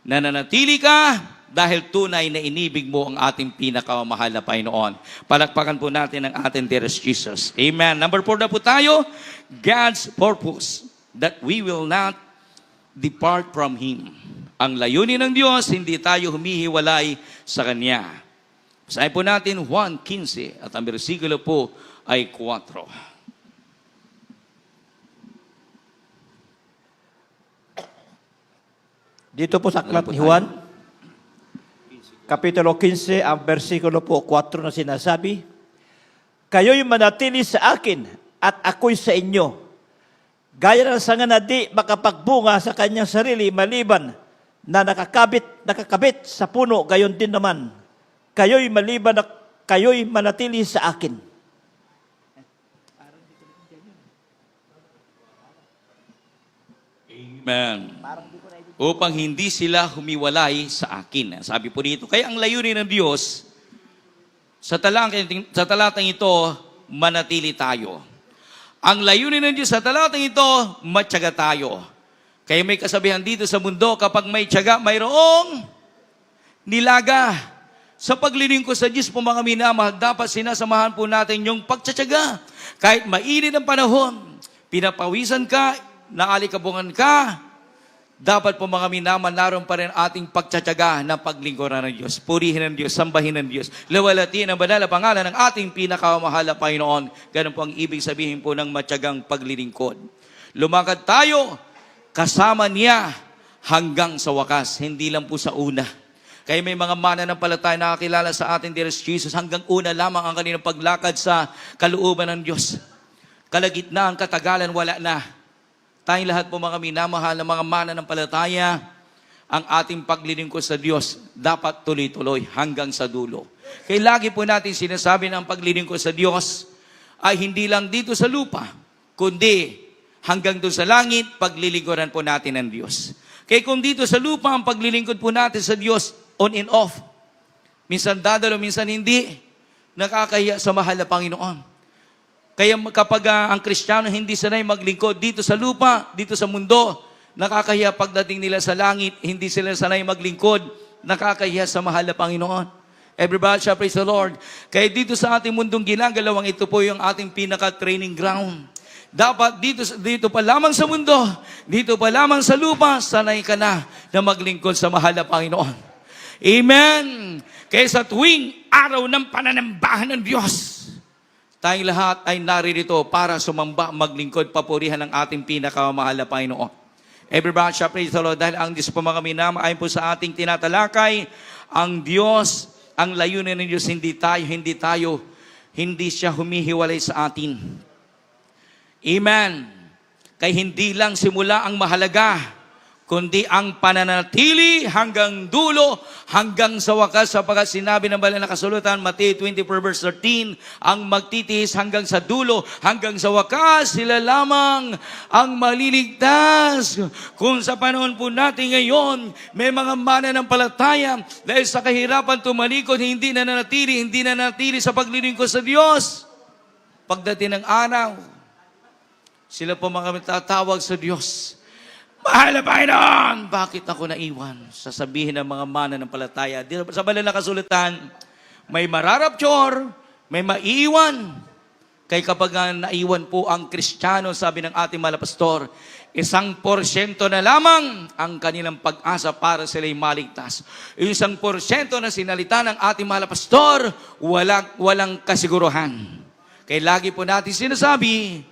Nananatili ka dahil tunay na inibig mo ang ating pinakamahal na Panginoon. Palakpakan po natin ang ating dearest Jesus. Amen. Number 4 na po tayo, God's purpose, that we will not depart from Him. Ang layunin ng Diyos, hindi tayo humihiwalay sa Kanya. Basahin po natin 1:15 at ang bersikulo po ay 4. Dito po sa aklat ni Juan, Kapitulo 15, ang versikulo po 4 na sinasabi, kayo'y manatili sa akin at ako'y sa inyo. Gaya ng sanga na di makapagbunga sa kanyang sarili maliban na nakakabit sa puno, gayon din naman. Kayo'y maliban na kayo'y manatili sa akin. Amen. Upang hindi sila humiwalay sa akin. Sabi po dito, kaya ang layunin ng Diyos, sa talatang ito, manatili tayo. Ang layunin ng Diyos sa talatang ito, matyaga tayo. Kaya may kasabihan dito sa mundo, kapag may tiyaga, mayroong nilaga. Sa paglilingkod sa Diyos po mga minamahal, dapat sinasamahan po natin yung pagtsatsaga. Kahit mainit ang panahon, pinapawisan ka, naalikabungan ka, dapat po mga minamahal, naroon pa rin ating pagtsatsaga na paglingkuran ng Diyos. Purihin ng Diyos, sambahin ng Diyos. Lawalatiin ang banal na pangalan ng ating pinakamahal na Panginoon. Ganun po ang ibig sabihin po ng matyagang paglilingkod. Lumakad tayo kasama niya hanggang sa wakas, hindi lang po sa una. Kaya may mga mananampalataya na nakakilala sa atin, dearest Jesus, hanggang una lamang ang kanilang paglakad sa kalooban ng Diyos. Kalagitnaan, katagalan, wala na. Tayong lahat po mga minamahal na mga mananampalataya, ang ating paglilingkod sa Diyos dapat tuloy-tuloy hanggang sa dulo. Kaya lagi po natin sinasabi na ang paglilingkod sa Diyos ay hindi lang dito sa lupa, kundi hanggang doon sa langit, paglilingkuran po natin ng Diyos. Kaya kung dito sa lupa, ang paglilingkod po natin sa Diyos, on and off. Minsan dadalo, minsan hindi. Nakakahiya sa mahal na Panginoon. Kaya kapag ang Kristiyano hindi sanay maglingkod dito sa lupa, dito sa mundo, nakakahiya pagdating nila sa langit, hindi sila sanay maglingkod, nakakahiya sa mahal na Panginoon. Everybody shall praise the Lord. Kaya dito sa ating mundong ginagalawang, ito po yung ating pinaka-training ground. Dapat dito pa lamang sa mundo, dito pa lamang sa lupa, sanay ka na maglingkod sa mahal na Panginoon. Amen! Kaya sa tuwing araw ng pananambahan ng Diyos, tayong lahat ay naririto para sumamba, maglingkod, papurihan ng ating pinakamahal na Panginoon. Everybody shall praise the Lord. Dahil ang Diyos po mga minama, ayon po sa ating tinatalakay, ang Diyos, ang layunin ng Diyos, hindi siya humihiwalay sa atin. Amen. Kay hindi lang simula ang mahalaga, kundi ang pananatili hanggang dulo, hanggang sa wakas, sapagkat sinabi ng banal na kasulatan, Matthew 24 verse 13, ang magtitiis hanggang sa dulo, hanggang sa wakas, sila lamang ang maliligtas. Kung sa panahon po natin ngayon, may mga mananampalataya dahil sa kahirapan tumalikod, hindi na nanatili sa paglilingkod sa Diyos. Pagdating ng araw, sila po mga tatawag sa Diyos, mahal na Panginoon, bakit ako naiwan? Sasabihin ng mga mananampalataya. Sa banal na kasulatan, may mararapture, may maiiwan. Kaya kapag naiwan po ang Kristiyano, sabi ng ating mahal na pastor, 1% na lamang ang kanilang pag-asa para sila'y maligtas. Yung 1% na sinalita ng ating mahal na pastor, walang kasiguruhan. Kaya lagi po natin sinasabi,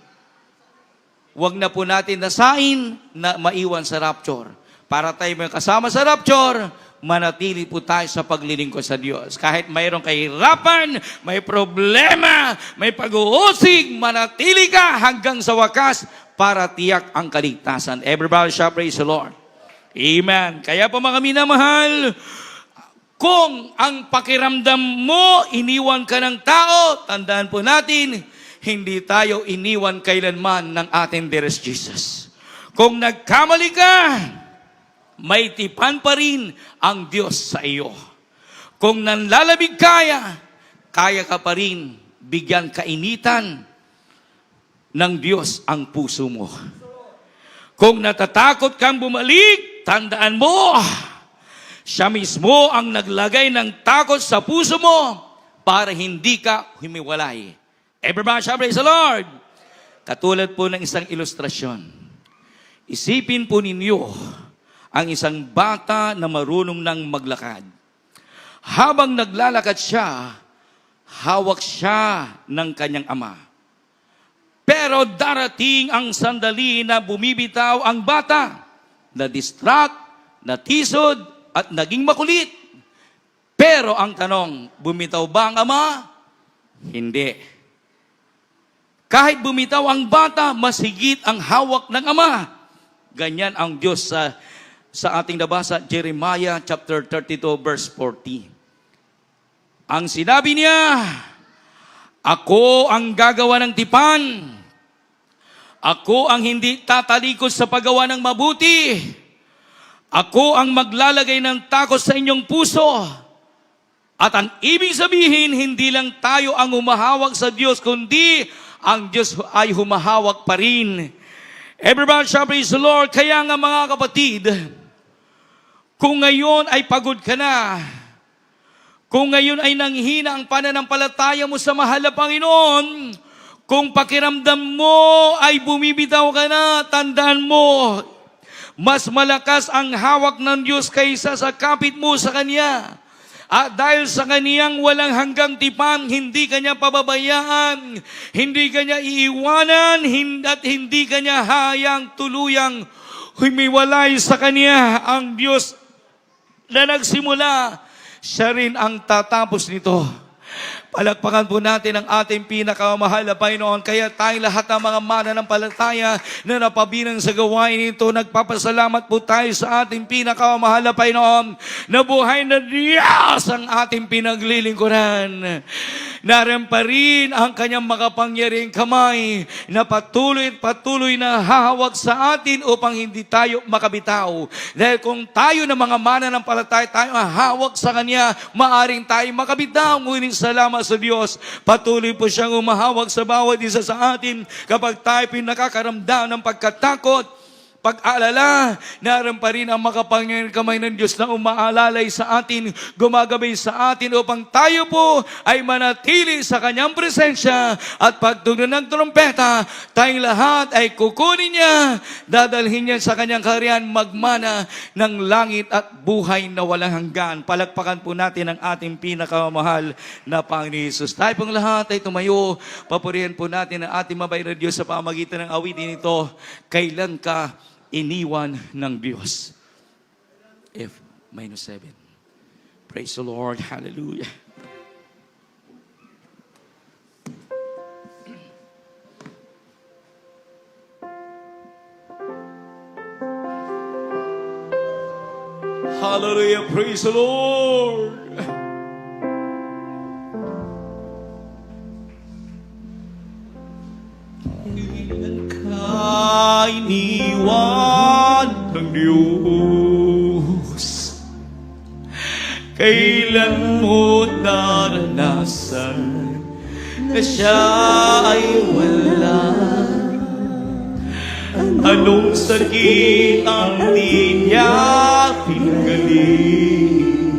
huwag na po natin nasain na maiwan sa rapture. Para tayo may kasama sa rapture, manatili po tayo sa paglilingkod sa Diyos. Kahit mayroong kahirapan, may problema, may pag-uusig, manatili ka hanggang sa wakas para tiyak ang kaligtasan. Everybody shall praise the Lord. Amen. Kaya po mga minamahal, kung ang pakiramdam mo, iniwan ka ng tao, tandaan po natin, hindi tayo iniwan kailanman ng ating dearest Jesus. Kung nagkamali ka, may tipan pa rin ang Diyos sa iyo. Kung nanlalamig kaya ka pa rin bigyan kainitan ng Diyos ang puso mo. Kung natatakot kang bumalik, tandaan mo, siya mismo ang naglagay ng takot sa puso mo para hindi ka humiwalay. Everybody shall praise the Lord. Katulad po ng isang ilustrasyon. Isipin po ninyo ang isang bata na marunong nang maglakad. Habang naglalakad siya, hawak siya ng kanyang ama. Pero darating ang sandali na bumibitaw ang bata, na-distract, natisod, at naging makulit. Pero ang tanong, bumitaw ba ang ama? Hindi. Kahit bumitaw ang bata, mas higit ang hawak ng ama. Ganyan ang Diyos sa ating nabasa, Jeremiah chapter 32 verse 40. Ang sinabi niya, ako ang gagawa ng tipan. Ako ang hindi tatalikod sa paggawa ng mabuti. Ako ang maglalagay ng takot sa inyong puso. At ang ibig sabihin, hindi lang tayo ang humahawak sa Diyos, kundi ang Diyos ay humahawak pa rin. Everybody shall praise the Lord. Kaya nga mga kapatid, kung ngayon ay pagod ka na, kung ngayon ay nanghina ang pananampalataya mo sa mahal na Panginoon, kung pakiramdam mo ay bumibitaw ka na, tandaan mo, mas malakas ang hawak ng Diyos kaysa sa kapit mo sa Kanya. At dahil sa kaniyang walang hanggang tipan, hindi kanya pababayaan, hindi kanya iiwanan, at hindi kanya hayang tuluyang humiwalay sa kanya. Ang Diyos na nagsimula, siya rin ang tatapos nito. Palakpakan po natin ang ating pinakamahal na Panginoon. Kaya tayong lahat ng mga mananampalataya na napabilang sa gawain ito, nagpapasalamat po tayo sa ating pinakamahal na Panginoon na buhay na Diyos ang ating pinaglilingkuran. Naroon pa rin ang kanyang makapangyarihang kamay na patuloy na hahawak sa atin upang hindi tayo makabitaw. Dahil kung tayo na mga mananampalataya, tayo hahawak sa Kanya, maaring tayo makabitaw. Ngunit salamat sa Diyos, patuloy po siyang umahawak sa bawat isa sa atin kapag tayo pinakakaramdam ng pagkatakot, pag-alala, naroon pa rin ang makapangyarihang kamay ng Diyos na umaalalay sa atin, gumagabay sa atin upang tayo po ay manatili sa Kanyang presensya at pagtugtog ng trumpeta, tayong lahat ay kukunin niya, dadalhin niya sa Kanyang kaharian, magmana ng langit at buhay na walang hanggan. Palakpakan po natin ang ating pinakamahal na Panginoon Jesus. Tayo pong lahat ay tumayo, papurihan po natin ang ating mabait na Diyos sa pamagitan ng awitin ito, Kailan Ka Iniwan ng Diyos. F-7. Praise the Lord. Hallelujah. Hallelujah. Praise the Lord. Kailan ka iniwan ng Diyos? Kailan mo naranasan na siya ay wala? Anong sakit ang di niya pinagaling?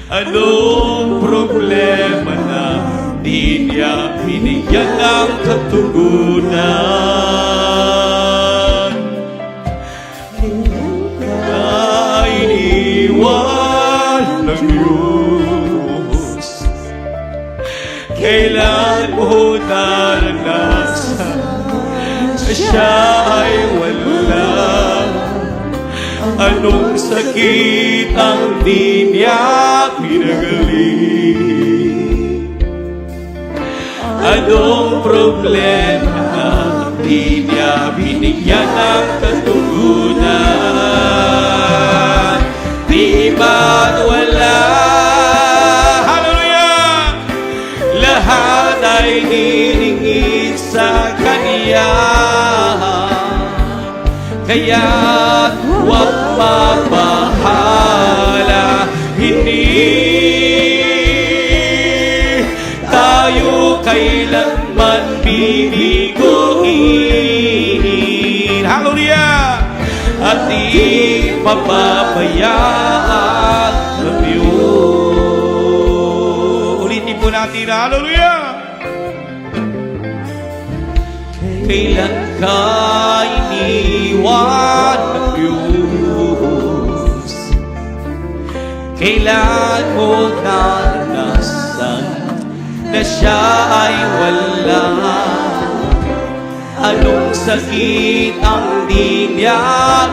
Anong problema na di niya binigyan ng katugunan? Iniwan ng Diyos. Kailan mo naranasan na siya ay wala? Anong sakit ang di niya pinagaling? Anong problema na di niya binigyan ng katugunan? Di ba't wala? Hallelujah! Lahat ay hiringin sa Kanya, kaya't huwag mabahala. Hindi tayo kailanman bibiguin. Hallelujah! At di papabayaan ng Diyos. Ulitin po natin, hallelujah! Kailan ka iniwan ng Diyos? Kailan mo naranasan na siya ay wala? Anong sakit ang di niya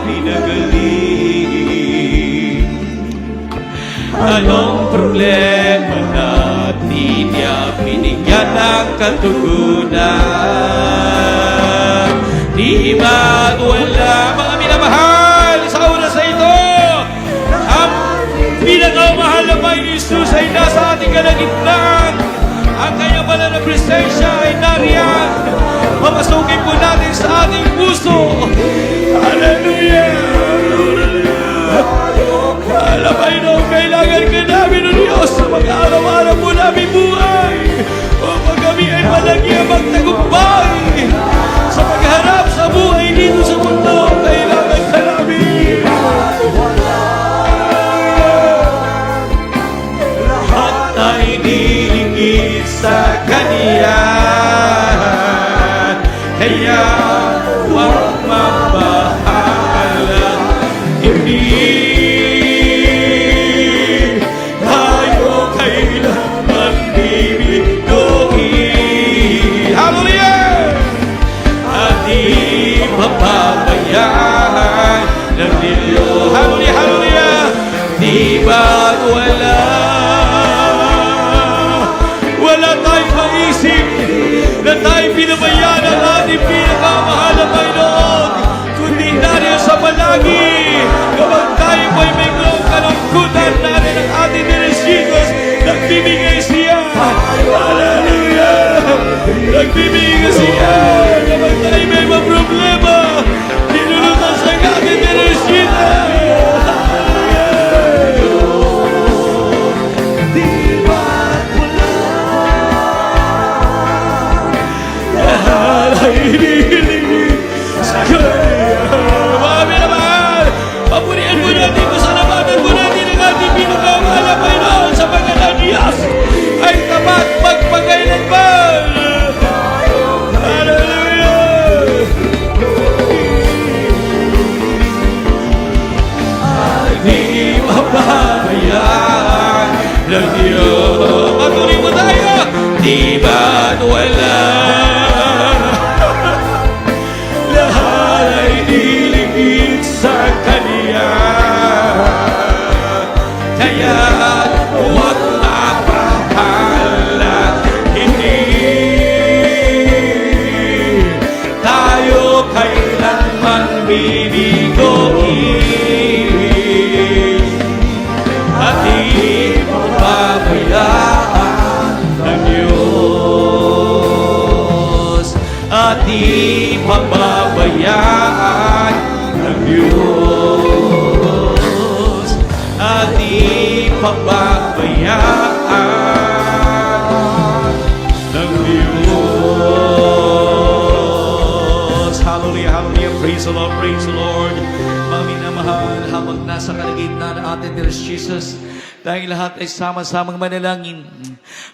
pinagaling? Anong problema na di niya binigyan ng katugunan? Di ba't wala? Mga minamahal, sa oras na ito, ang pinakamahal na Panginoon Jesus ay nasa ating kalagitnaan. Ang kanyang banal na presensya ay nariyan. Papasukin po natin sa ating puso. Hallelujah! Alam ay noong kailangan ka namin ng Diyos sa mag-araw-araw po namin buhay. Upang kami ay malagyan magtagumpay sa pagharap sa buhay dito sa mundo. Kailangan ka namin. Lahat ay nilingit sa Kanya, kaya huwag mabahala. Hindi tayo kailanman bibiguin. Hallelujah! At di papabayaan ng Diyos. Hallelujah! Hallelujah! Di ba't wala? Wala tayong maisip na tayo pinabayaan ang ating pinakamahal na Panginoon, kundi nariyan sa palagi. Kapag tayo po'y may kalungkutan, narin ang ating Dios, nagbibigay siya. Hallelujah! Nagbibigay siya. Kapag tayo may mga problema, nilulutas ang ating Dios. Mami naman, papurihan mo natin, pasalamatan mo natin ang ating pinakamahal na Panginoon sa pangalan ni Diyos ay tapat magpakailanman. Hallelujah! Ay di mapabayaan ng Diyos. Patuloy mo tayo, di ba't wala? Sa Kanya, kaya huwag mapahala. Hindi tayo kailanman bibiguin. pababayaan ng Diyos. Hallelujah, hallelujah. Praise the Lord, praise the Lord. Mga minamahal, habang nasa kalagitnaan ng ating Dear Jesus, tayong lahat ay sama-samang manalangin.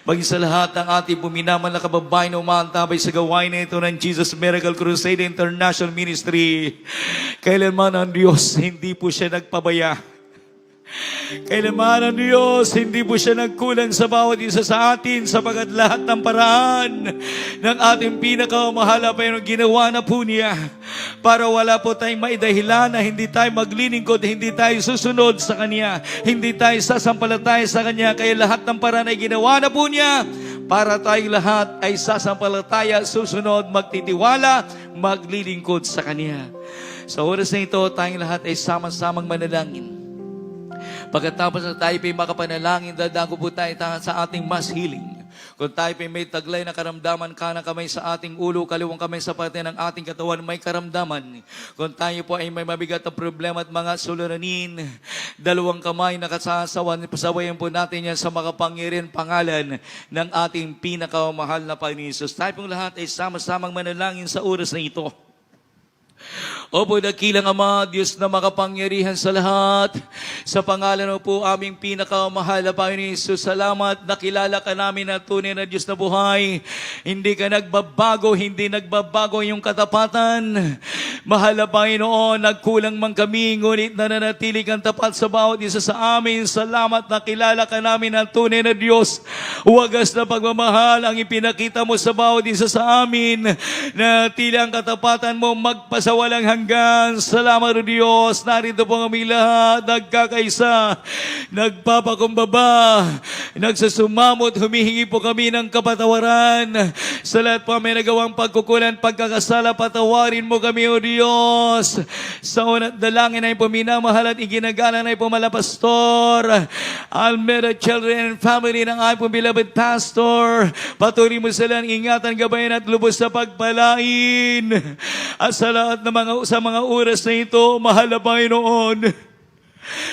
Baging sa lahat ng ating puminaman na kababayan na umaantabay sa gawain na ito ng Jesus Miracle Crusade International Ministry. Kailanman ang Diyos, hindi po siya nagpabaya. Kailanman ang Diyos, hindi po siya nagkulang sa bawat isa sa atin sapagat lahat ng paraan ng ating pinakamahal pa yung ginawa na po niya para wala po tayong maidahilan na hindi tayo maglilingkod, hindi tayo susunod sa Kanya, hindi tayo sasampalataya sa Kanya. Kaya lahat ng paraan ay ginawa na po niya para tayong lahat ay sasampalataya, susunod, magtitiwala, maglilingkod sa Kanya. Sa oras na ito, tayong lahat ay sama-samang manalangin. Pagkatapos na tayo pa'y makapanalangin, dadago po tayo sa ating mass healing. Kung tayo pa'y may taglay na karamdaman, kanang kamay sa ating ulo, kaliwang kamay sa parte ng ating katawan, may karamdaman. Kung tayo po ay may mabigat na problema at mga suliranin, dalawang kamay na kasasawan, pasawayan po natin yan sa makapangyarihan pangalan ng ating pinakamahal na Panginoon Jesus. Tayo pong lahat ay sama-samang manalangin sa oras na ito. Opo, dakilang Ama, Diyos na makapangyarihan sa lahat. Sa pangalan mo po aming pinakamahal na Panginoon Jesus, salamat, nakilala ka namin na tunay na Diyos na buhay. Hindi ka nagbabago, hindi nagbabago yung katapatan. Mahal na Panginoon, nagkulang man kami, ngunit nananatili kang tapat sa bawat isa sa amin. Salamat, nakilala ka namin na tunay na Diyos. Wagas na pagmamahal ang ipinakita mo sa bawat isa sa amin. Natili ang katapatan mo magpasawalang hanggan. Salamat o Diyos. Narito po kami lahat, nagkakaisa, nagpapakumbaba, nagsusumamot, humihingi po kami ng kapatawaran. Sa lahat po may nagawang pagkukulan, pagkakasala, patawarin mo kami o Diyos. Sa unat dalangin ay puminamahal at iginagalang ay pumalapastor, Almeda Children and Family ng aking beloved pastor. Patuloy mo silang ingatan, gabayan at lubos sa pagpalain. At sa lahat ng mga oras na ito, mahal na Panginoon,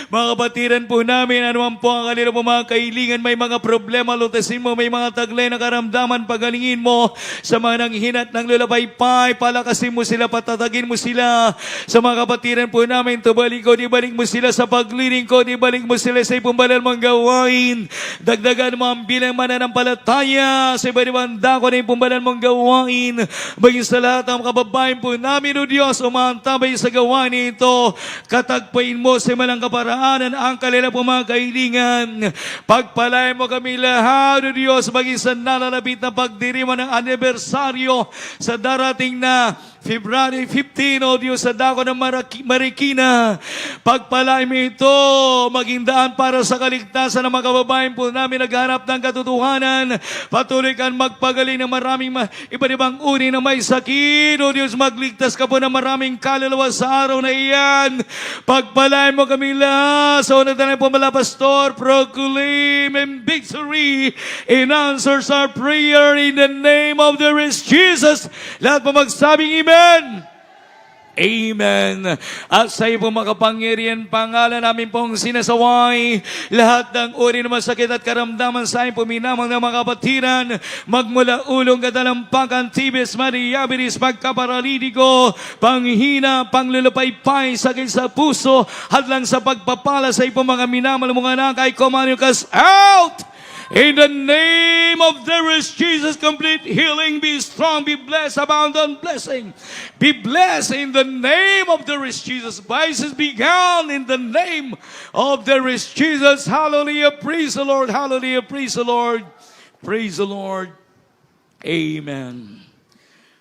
mga kapatiran po namin, anuman po ang kanila po mga kailingan, may mga problema, lutasin mo, may mga taglay na karamdaman, pagalingin mo, sa mga nanghinat ng lulapaypay, palakasin mo sila, patatagin mo sila, sa mga kapatiran po namin, tubalikod, ibalik mo sila sa paglilingkod, ibalik mo sila sa ipumbalal mong gawain, dagdagan mo ang bilang mananampalataya, sa iba't ibang dako na ipumbalal mong gawain, baging sa lahat ng kababayan po namin, o Diyos, umaantabay sa gawain nito, katagpain mo sa malang kaparaanan ang kanila po mga kailingan. Pagpalain mo kami lahat, O Diyos, maging sa nalalapit na pagdiriman ng anibersaryo sa darating na February 15, O Diyos, sa dako ng Marikina. Pagpalain mo ito, maging daan para sa kaligtasan ng mga kababayan po namin nagharap ng katotohanan. Patuloy kang magpagaling ng maraming iba't ibang uri na may sakit. O Diyos, magligtas ka po ng maraming kaluluwa sa araw na iyan. Pagpalain mo kami lahat. Sa unang tanay po mala, Pastor, proclaim and victory in answers our prayer in the name of the Lord Jesus. Lahat po magsabing Amen. Amen. At sa iyo po makapangyarihan pangalan namin pong sinasaway lahat ng uri ng masakit at karamdaman sa ayon puminamang ng mga kapatiran, magmula ulong katalampakan, tibes, mariabilis, pagkaparalitiko, panghina, panglulupaypay, sakit sa puso, hadlang sa pagpapala sa iyo po mga minamahal mong anak ay command you cast out. In the name of the Lord Jesus, complete healing, be strong, be blessed, abound on blessing. Be blessed in the name of the Lord Jesus. Vices be gone in the name of the Lord Jesus. Hallelujah, praise the Lord, hallelujah, praise the Lord, praise the Lord. Amen.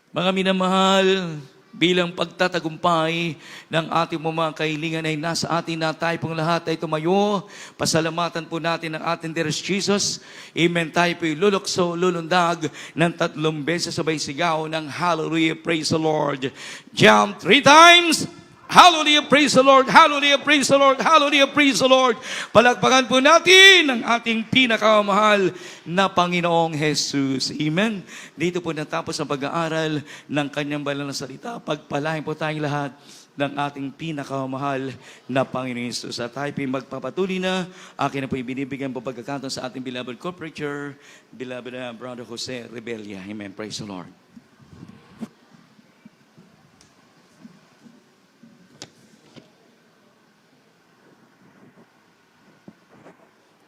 Mga minamahal, bilang pagtatagumpay ng ating mga kailingan ay nasa atin na tayo pong lahat ay tumayo. Pasalamatan po natin ang ating Dear Jesus. Amen. Tayo po'y lulukso, lulundag ng 3 beses sabay sigaw ng Hallelujah, praise the Lord. Jump 3 times. Hallelujah, praise the Lord. Hallelujah, praise the Lord. Hallelujah, praise the Lord. Palakpakan po natin ang ating pinakamahal na Panginoong Jesus. Amen. Dito po natapos ang pag-aaral ng kanyang banal na salita. Pagpalain po tayong lahat ng ating pinakamahal na Panginoon Jesus. At tayo po'y magpapatuloy na. Akin na po'y binibigyan po pagkakataon sa ating beloved co-preacher, beloved Brother Jose Rebella. Amen. Praise the Lord.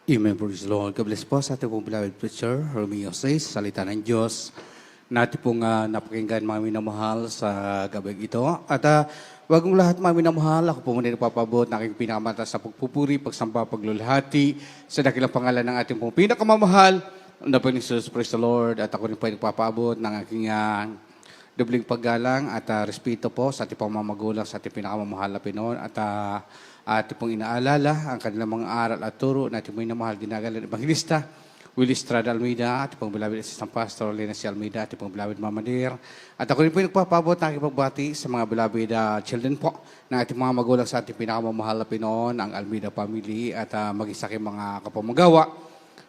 Amen, praise the Lord. God bless po sa ating pong beloved preacher, Romeo 6, salita ng Diyos. Natin pong napakinggan mga minamahal sa gabi ito. At wag mong lahat mga minamahal, ako po muna nagpapabot ng aking pinakamataas sa pagpupuri, pagsamba, paglulhati sa dakilang pangalan ng ating pong pinakamamahal na Panginoon Jesus, praise the Lord. At ako rin po ay nagpapabot ng aking dobling paggalang at respeto po sa ating pong mga magulang, sa ating pinakamamahal na Pinoon. At pong inaalala ang kanilang mga aral at turo na ating pong inamahal ginagalan Evangelista Willie Estrada Almeida, ating pong beloved Assistant Pastor Lena C. Almeida, ating pong beloved Mama Dear. At ako rin po nagpapabot ng aking pagbati sa mga beloved children po na ating mga magulang sa ating pinakamamahal na Pinoon, ang Almeida family at maging sa aking mga kapamagawa,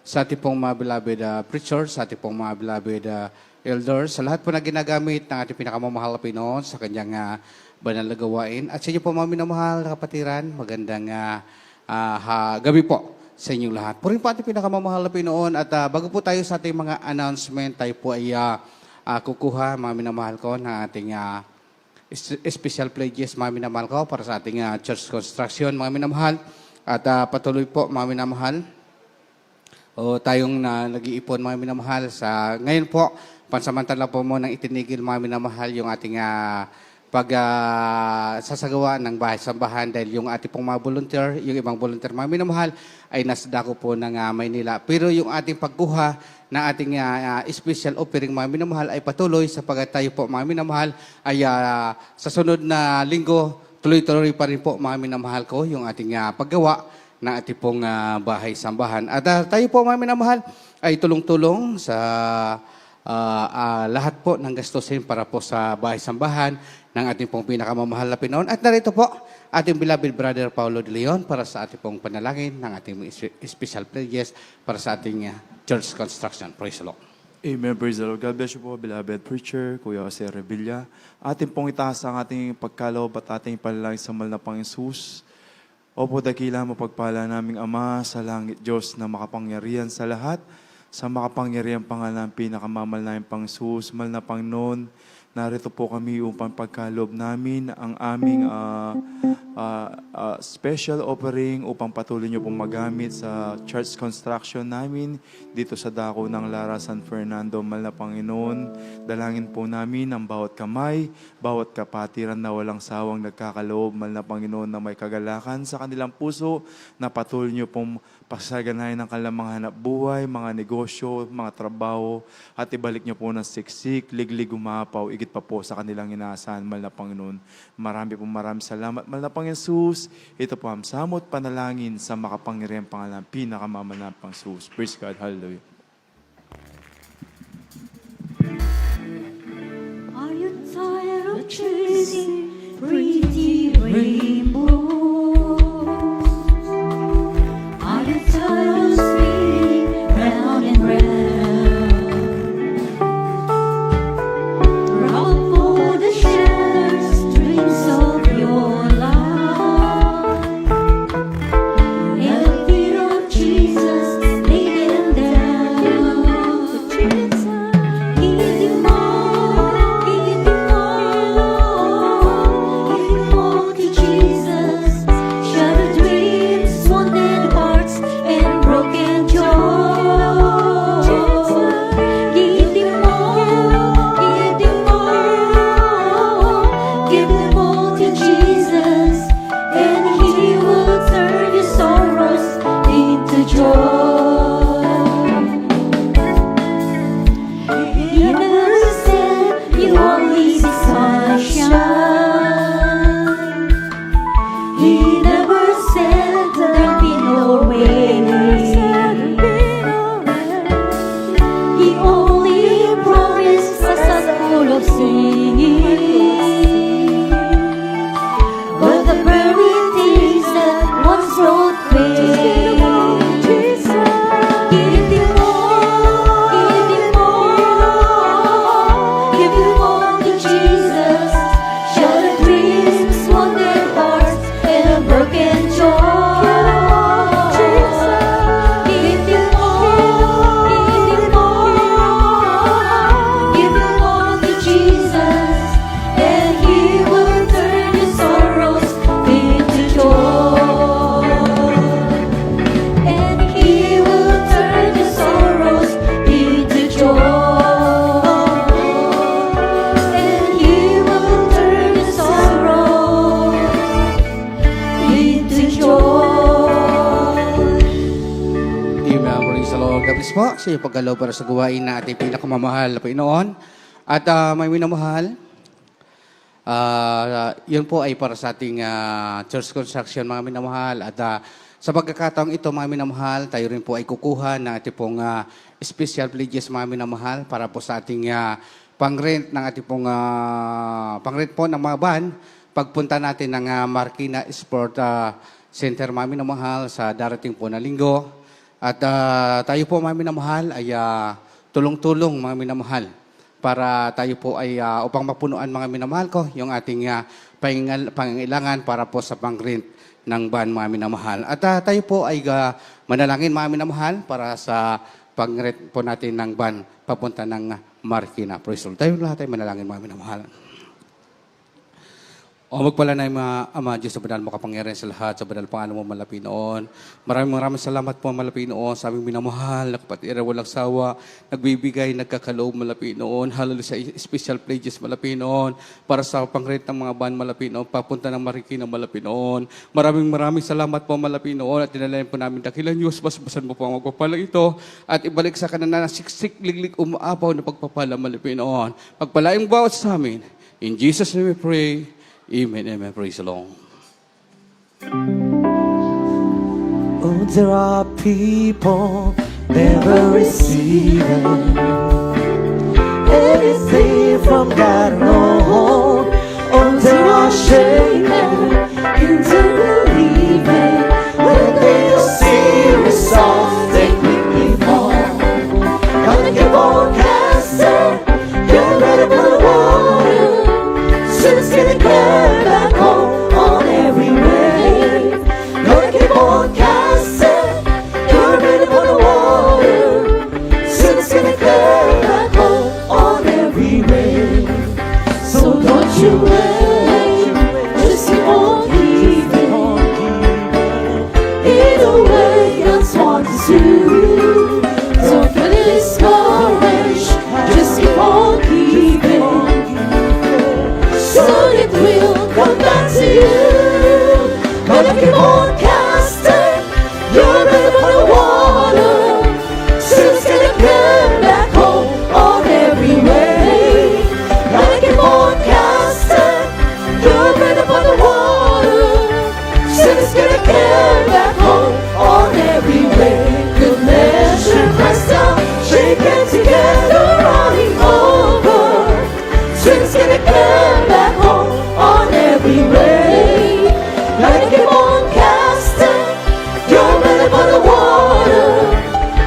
sa ating pong mga beloved preachers, sa ating pong mga beloved elders, sa lahat po na ginagamit ng ating pinakamamahal na Pinoon sa kanyang banal na gawain. At sa inyo po mga minamahal na kapatiran, magandang gabi po sa inyong lahat. Purin po ating pinakamamahal na Pinoon. At bago po tayo sa ating mga announcement, tayo po ay kukuha, mga minamahal ko, ng ating special pledges, mga minamahal ko, para sa ating church construction, mga minamahal. At patuloy po, mga minamahal, tayong nag-iipon, mga minamahal. Ngayon po, pansamantala po mo nang itinigil, mga minamahal, yung ating sasagawa ng bahay-sambahan dahil yung ating pong mga volunteer, yung ibang volunteer mga minamahal ay nasa dako po ng Maynila. Pero yung ating pagkuha ng ating special offering mga minamahal ay patuloy sapagat tayo po mga minamahal ay sa sunod na linggo tuloy-tuloy pa rin po mga minamahal ko yung ating paggawa ng ating pong bahay-sambahan. At tayo po mga minamahal ay tulong-tulong sa lahat po ng gastusin para po sa bahay-sambahan ng ating pong pinakamamahal na Pinoon. At narito po, ating beloved Brother Paulo de Leon para sa ating pong panalangin ng ating special pledges para sa ating church construction. Praise the Lord. Amen, praise the Lord. God bless you po, beloved preacher, Kuya Jose Rebella. Atin pong itaas ang ating pagkaloob at ating panalangin sa mahal na Panginoon Jesus. Opo, dakila mo pagpala naming Ama sa langit, Diyos na makapangyarihan sa lahat, sa makapangyarihan pangalan ng pinakamamahal namin Panginoon Jesus, mahal na Panginoon, narito po kami upang pagkaloob namin ang aming special offering upang patuloy niyo pong magamit sa church construction namin dito sa dako ng Lara San Fernando, mahal na Panginoon. Dalangin po namin ang bawat kamay, bawat kapatiran na walang sawang nagkakaloob, mahal na Panginoon, na may kagalakan sa kanilang puso, na patuloy niyo pong pasaganahin ng kanilang mga hanap buhay, mga negosyo, mga trabaho, at ibalik niyo po ng siksik, liglig, umapaw, igit pa po sa kanilang inaasahan, mahal na Panginoon. Maraming salamat, mahal na Panginoon Jesus. Ito po ang samot panalangin sa makapangyarihang pangalan, pinakamamahal na Panginoon Jesus. Praise God, hallelujah. Are you tired of chasing pretty rainbows? Are you tired of spinning round and round? Round for the shattered strings of your life, and the feet of Jesus lay them down. Jesus, give you more, Lord. bless po sa iyo pagkalaw para sa gawain na ating pinakamamahal na Panginoon. At may minamahal, yun po ay para sa ating church construction, mga minamahal. At sa pagkakataong ito, mga minamahal, tayo rin po ay kukuha ng ating pong special pledges, mga minamahal, para po sa ating pang-rent ng ating pong pang-rent po ng mga van. Pagpunta natin ng Marikina Sport Center, mga minamahal, sa darating po na linggo. At tayo po, mga minamahal, ay tulong-tulong, mga minamahal, para tayo po ay upang mapunuan, mga minamahal ko, yung ating pangangailangan para po sa pang-rent ng van, mga minamahal. At tayo po ay manalangin, mga minamahal, para sa pang-rent po natin ng van papunta ng Marikina. Praise the Lord. Tayo lahat ay manalangin, mga minamahal. O magpala na yung mga Ama, Diyos sa banal, makapangyarihan sa lahat, sa banal pangalan mo, malapit noon. Maraming salamat po, malapit noon, sa aming minamahal, na kapatid, walang sawa, nagbibigay, nagkakaloob, malapit noon. Hallelujah, sa special pledges, malapit noon, para sa pang-rent ng mga van, malapit noon, papunta ng Marikina, malapit noon. Maraming salamat po, malapit noon, at dinalayan po namin dakilan Diyos, basbasan mo po ang magpapala ito, at ibalik sa kanan na siksik, liglig, umaapaw na pagpapala, malapit noon. Pagpalaing bawat sa amin. In Jesus' name we pray. Amen, amen. Praise the Lord. Oh, there are people never receiving anything from God, no. Oh, they are shaken into believing when they see results, they quickly fall. Gotta keep on casting, get ready for the water. Sin's gonna get back home on every wave. Gotta keep on casting, you're ready for the water. Sin's gonna get back home on every wave. So don't you wait, just keep on keeping. Either way, God's wants to. Don't get discouraged, just keep on keeping. Soon it will come back to you. Gotta keep on casting, you're ready for the water. Soon's gonna get back home on every way. Gotta keep on casting, you're ready for the water. Soon's gonna get back home on every way. Good measure, pressed down, shaken together, running over. Soon's gonna get back home on every way. Gotta keep on casting, you're ready for the water.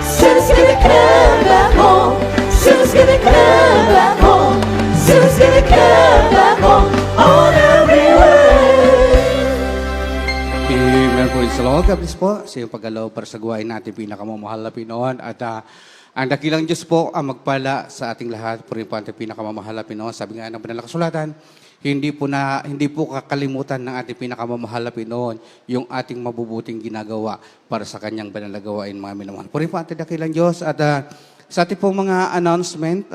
Soon's gonna get back home. Soon's gonna get back home. Soon's gonna get back home on every way. Amen. Praise the Lord. God bless po sa iyong paggalaw para sa gawain natin pinakamamahal na Pinoon. At ang dakilang Diyos po ang magpala sa ating lahat. Puri po ang ating pinakamamahal na Pinoon. Sabi nga ng banal na kasulatan, hindi po kakalimutan ng ating pinakamamahal na Pinoon yung ating mabubuting ginagawa para sa kanyang banal na gawain, mga minamahal. Puri po ang ating dakilang Diyos. At sa ating pong mga announcement,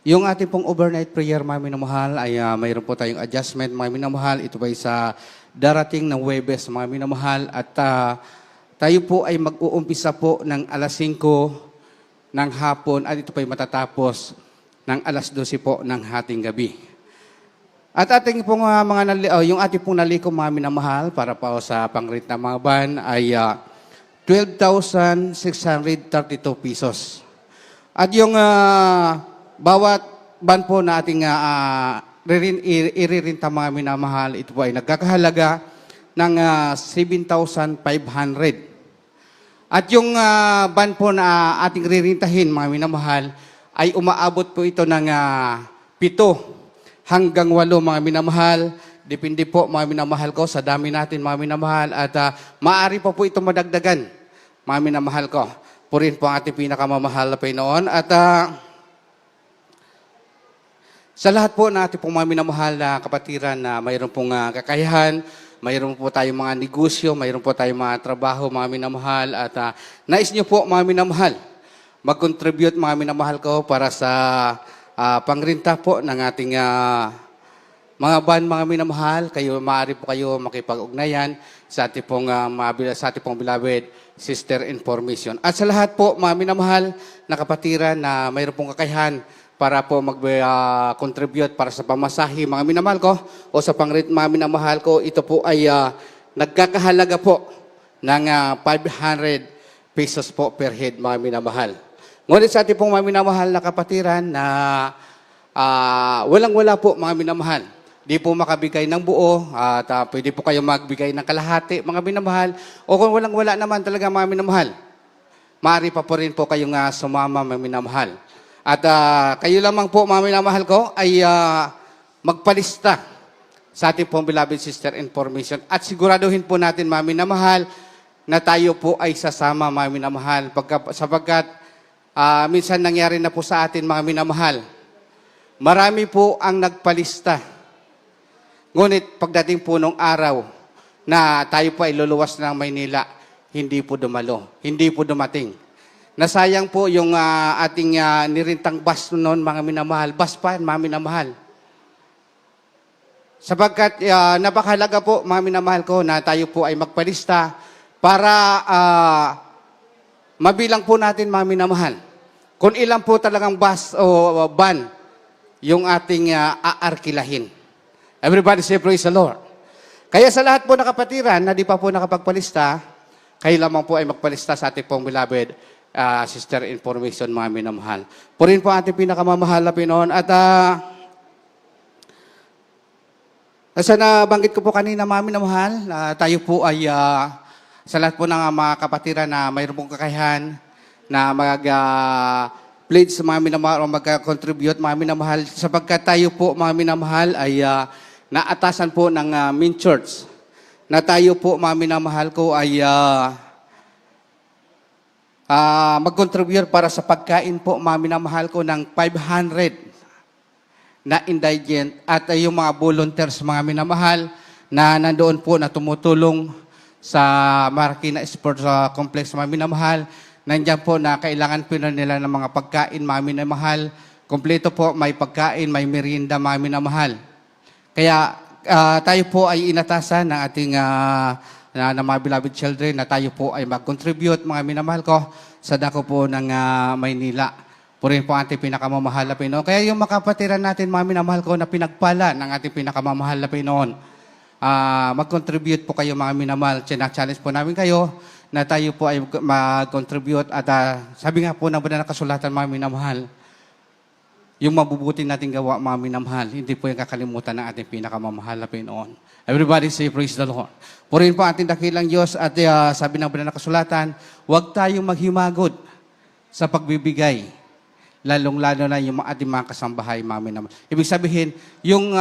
yung ating pong overnight prayer, mga minamahal, ay mayroon po tayong adjustment, mga minamahal. Ito ba sa darating ng Huwebes, mga minamahal. At tayo po ay mag-uumpisa po ng alas 5 ng hapon at ito po ay matatapos ng alas 12 po ng hating gabi. At ating pong yung ating pong nalikom, mga minamahal, para po sa pang-rent ng mga van ay 12,632 pesos. At yung bawat van po na ating iririnta, mga minamahal, ito po ay nagkakahalaga ng 7,500. At yung van po na ating ririntahin, mga minamahal, ay umaabot po ito ng 7 hanggang 8, mga minamahal. Depende po, mga minamahal ko, sa dami natin, mga minamahal. At maaari pa po ito madagdagan, mga minamahal ko. Purin po ang ating pinakamamahal na Panginoon. At sa lahat po na ating pong mga minamahal na kapatiran na mayroon pong kakayahan, mayroon po tayong mga negosyo, mayroon po tayong mga trabaho, mga minamahal. At nais niyo po, mga minamahal, mag-contribute, mga minamahal ko, para sa pangrinta po ng ating Mga ban, mga minamahal, kayo, maaari po kayo makipag-ugnayan sa ating pong, sa ating pong beloved sister information. At sa lahat po, mga minamahal na kapatiran na mayroon pong kakayahan para po mag-contribute para sa pamasahe, mga minamahal ko, o sa mga minamahal ko, ito po ay nagkakahalaga po ng 500 pesos po per head, mga minamahal. Ngunit sa ating pong mga minamahal na kapatiran na walang-wala po, mga minamahal. Di po makabigay ng buo at pwede po kayo magbigay ng kalahati, mga minamahal. O kung walang-wala naman talaga, mga minamahal, maaari pa po rin po kayong sumama, mga minamahal. At kayo lamang po, mga minamahal ko, ay magpalista sa ating pong beloved sister information. At siguraduhin po natin, mga minamahal, na tayo po ay sasama, mga minamahal. Sapagkat minsan nangyari na po sa atin, mga minamahal, marami po ang nagpalista. Ngunit pagdating po nung araw na tayo po ay luluwas ng Maynila, hindi po dumalo, hindi po dumating. Nasayang po yung ating nirintang bus noon, mga minamahal. Bus pa, mga minamahal. Sapagkat napakahalaga po, mga minamahal ko, na tayo po ay magpalista para mabilang po natin, mga minamahal, kung ilan po talagang bus o van yung ating aarkilahin. Everybody say praise the Lord. Kaya sa lahat po na kapatiran na di pa po nakapagpalista, kayo lamang po ay magpalista sa ating pong beloved sister information, mga minamahal. Purin po ating pinakamamahal na Pinoon. At nasa nabanggit ko po kanina, mga minamahal, tayo po ay sa lahat po ng mga kapatiran na mayroon pong kakayahan na pledge sa mga minamahal o mag-contribute, mga minamahal, sapagkat tayo po, mga minamahal, ay naatasan po ng Main Church na tayo po, mga minamahal ko, ay mag-contribute para sa pagkain po, mga minamahal ko, ng 500 na indigent at yung mga volunteers, mga minamahal, na nandoon po na tumutulong sa Marikina Sports Complex, mga minamahal. Nandiyan po na kailangan po nila ng mga pagkain, mga minamahal. Kompleto po, may pagkain, may merienda, mga minamahal. Kaya tayo po ay inatasan ng ating na mga beloved children na tayo po ay mag-contribute, mga minamahal ko, sa dako po ng Maynila. Purin po ang ating pinakamamahal na Pinoon. Kaya yung makapatiran natin, mga minamahal ko, na pinagpala ng ating pinakamamahal na Pinoon, mag-contribute po kayo, mga minamahal. Challenge po namin kayo na tayo po ay mag-contribute at sabi nga po ng banal na kasulatan, mga minamahal, yung mabubuti nating gawa, mga minamahal, hindi po yung kakalimutan ng ating pinakamamahal na Pinoon. Everybody say praise the Lord. Purihin po ating dakilang Diyos at sabi ng banal na kasulatan, huwag tayong maghimagod sa pagbibigay, lalong-lalo na yung ating mga kasambahay, mga minamahal. Ibig sabihin, yung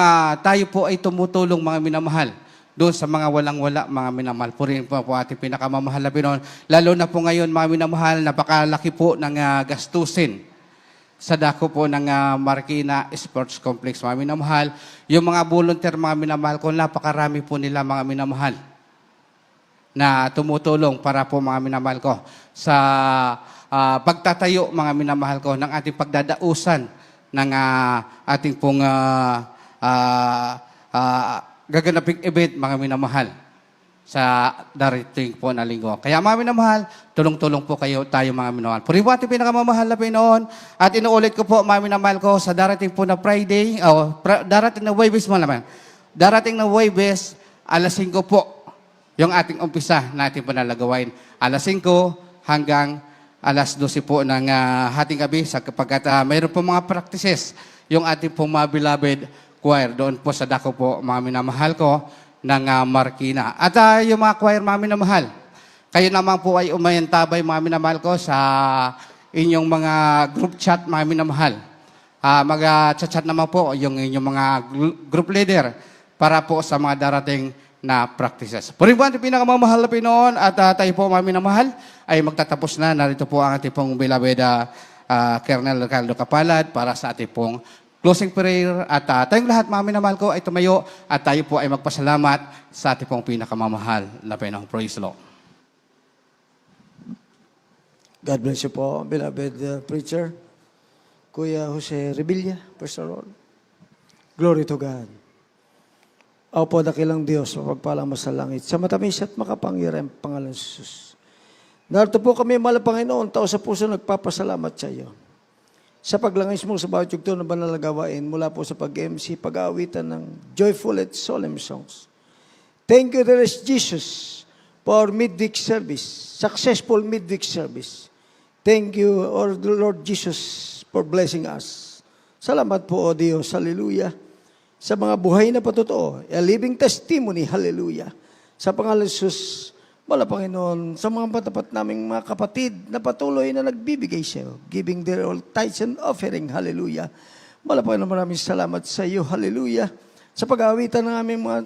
tayo po ay tumutulong, mga minamahal, doon sa mga walang-wala, mga minamahal. Purihin po ating pinakamamahal na Pinoon. Lalo na po ngayon, mga minamahal, napakalaki po ng gastusin sa dako po ng Marikina Sports Complex, mga minamahal. Yung mga volunteer, mga minamahal ko, napakarami po nila, mga minamahal, na tumutulong para po, mga minamahal ko, sa pagtatayo, mga minamahal ko, ng ating pagdadausan ng ating pong gaganaping event, mga minamahal, sa darating po na linggo. Kaya, mga minamahal, tulong-tulong po tayo, mga minamahal. Purihin po ating pinakamamahal na Pinoon. At inuulit ko po, mga minamahal ko, sa darating po na Friday, darating na Huwebes mo naman. Darating na Huwebes, alas 5 po, yung ating umpisa na ating panalagawain. Alas 5 hanggang alas 12 po ng hating gabi, sapagkat mayroon po mga practices yung ating pong mga beloved choir doon po sa dako po, mga minamahal ko, ng Marikina. At yung mga choir, mga minamahal, kayo naman po ay umayantabay, mga minamahal ko, sa inyong mga group chat, mga minamahal. Mag-chat naman po yung inyong mga group leader para po sa mga darating na practices. Purihin po ang pinakamamahal na Pinoon at tayo po, mga minamahal, ay magtatapos na. Narito po ang ating pong beloved Colonel Ricardo Capalad para sa ating pong closing prayer. At tayong lahat, mga minamahal ko, ay tumayo at tayo po ay magpasalamat sa ating pong pinakamamahal na Pinoon. Praise the Lord. God bless you po, beloved preacher. Kuya Jose Revilla, Pastor Ron. Glory to God. Opo, dakilang Diyos, mapagpalang masalangit, sa matamis at makapangyarihan pangalan ng Jesus. Narito po kami, mahal na Panginoon, tao sa puso nagpapasalamat sa iyo. Sa paglangis mo sa bawat yugto ng banal na gawain, mula po sa pag-MC, pag-aawitan ng joyful at solemn songs. Thank you, dear Jesus, for midweek service, successful midweek service. Thank you, Lord Jesus, for blessing us. Salamat po, O Diyos, hallelujah. Sa mga buhay na patotoo, a living testimony, hallelujah. Sa pangalan ng Jesus, wala Panginoon, sa mga matapat naming mga kapatid na patuloy na nagbibigay sa iyo, giving their all tithes and offering, hallelujah. Wala Panginoon, maraming salamat sa iyo, hallelujah. Sa pag-aawitan ng aming mga,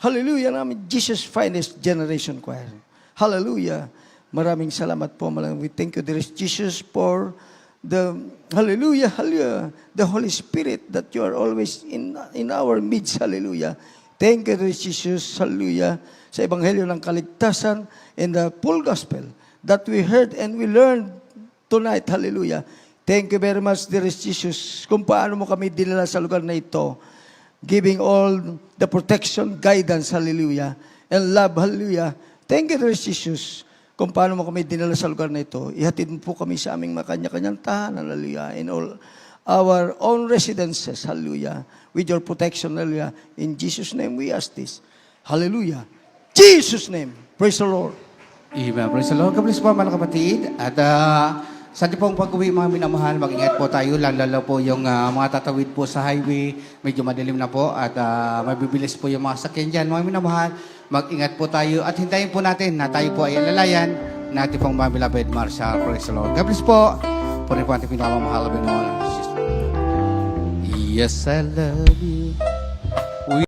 hallelujah, namin Jesus Finest Generation Choir. Hallelujah. Maraming salamat po. We thank you, dear Jesus, for the hallelujah, hallelujah, the Holy Spirit that you are always in our midst, hallelujah. Thank you, dear Jesus, hallelujah, sa Ebanghelyo ng Kaligtasan and the full gospel that we heard and we learned tonight, hallelujah. Thank you very much, dear Jesus, kung paano mo kami dinala sa lugar na ito, giving all the protection, guidance, hallelujah, and love, hallelujah. Thank you, dear Jesus, kung paano mo kami dinala sa lugar na ito. Ihatid mo po kami sa aming makanya-kanyang tahanan, hallelujah, in all our own residences, hallelujah, with your protection, hallelujah. In Jesus' name we ask this. Hallelujah. Jesus' name. Praise the Lord. Amen. Praise the Lord. God bless po mga kapatid. At sa ating pong pag-uwi mga minamahal, mag-ingat po tayo. Lalo po yung mga tatawid po sa highway. Medyo madilim na po at mabibilis po yung mga sakyan dyan. Mga minamahal, mag-ingat po tayo at hintayin po natin na tayo po ay alalayan na ating pong mga beloved Marshall. Praise the Lord. God bless po. Po rin po ating pinamamahal. Yes, I love you.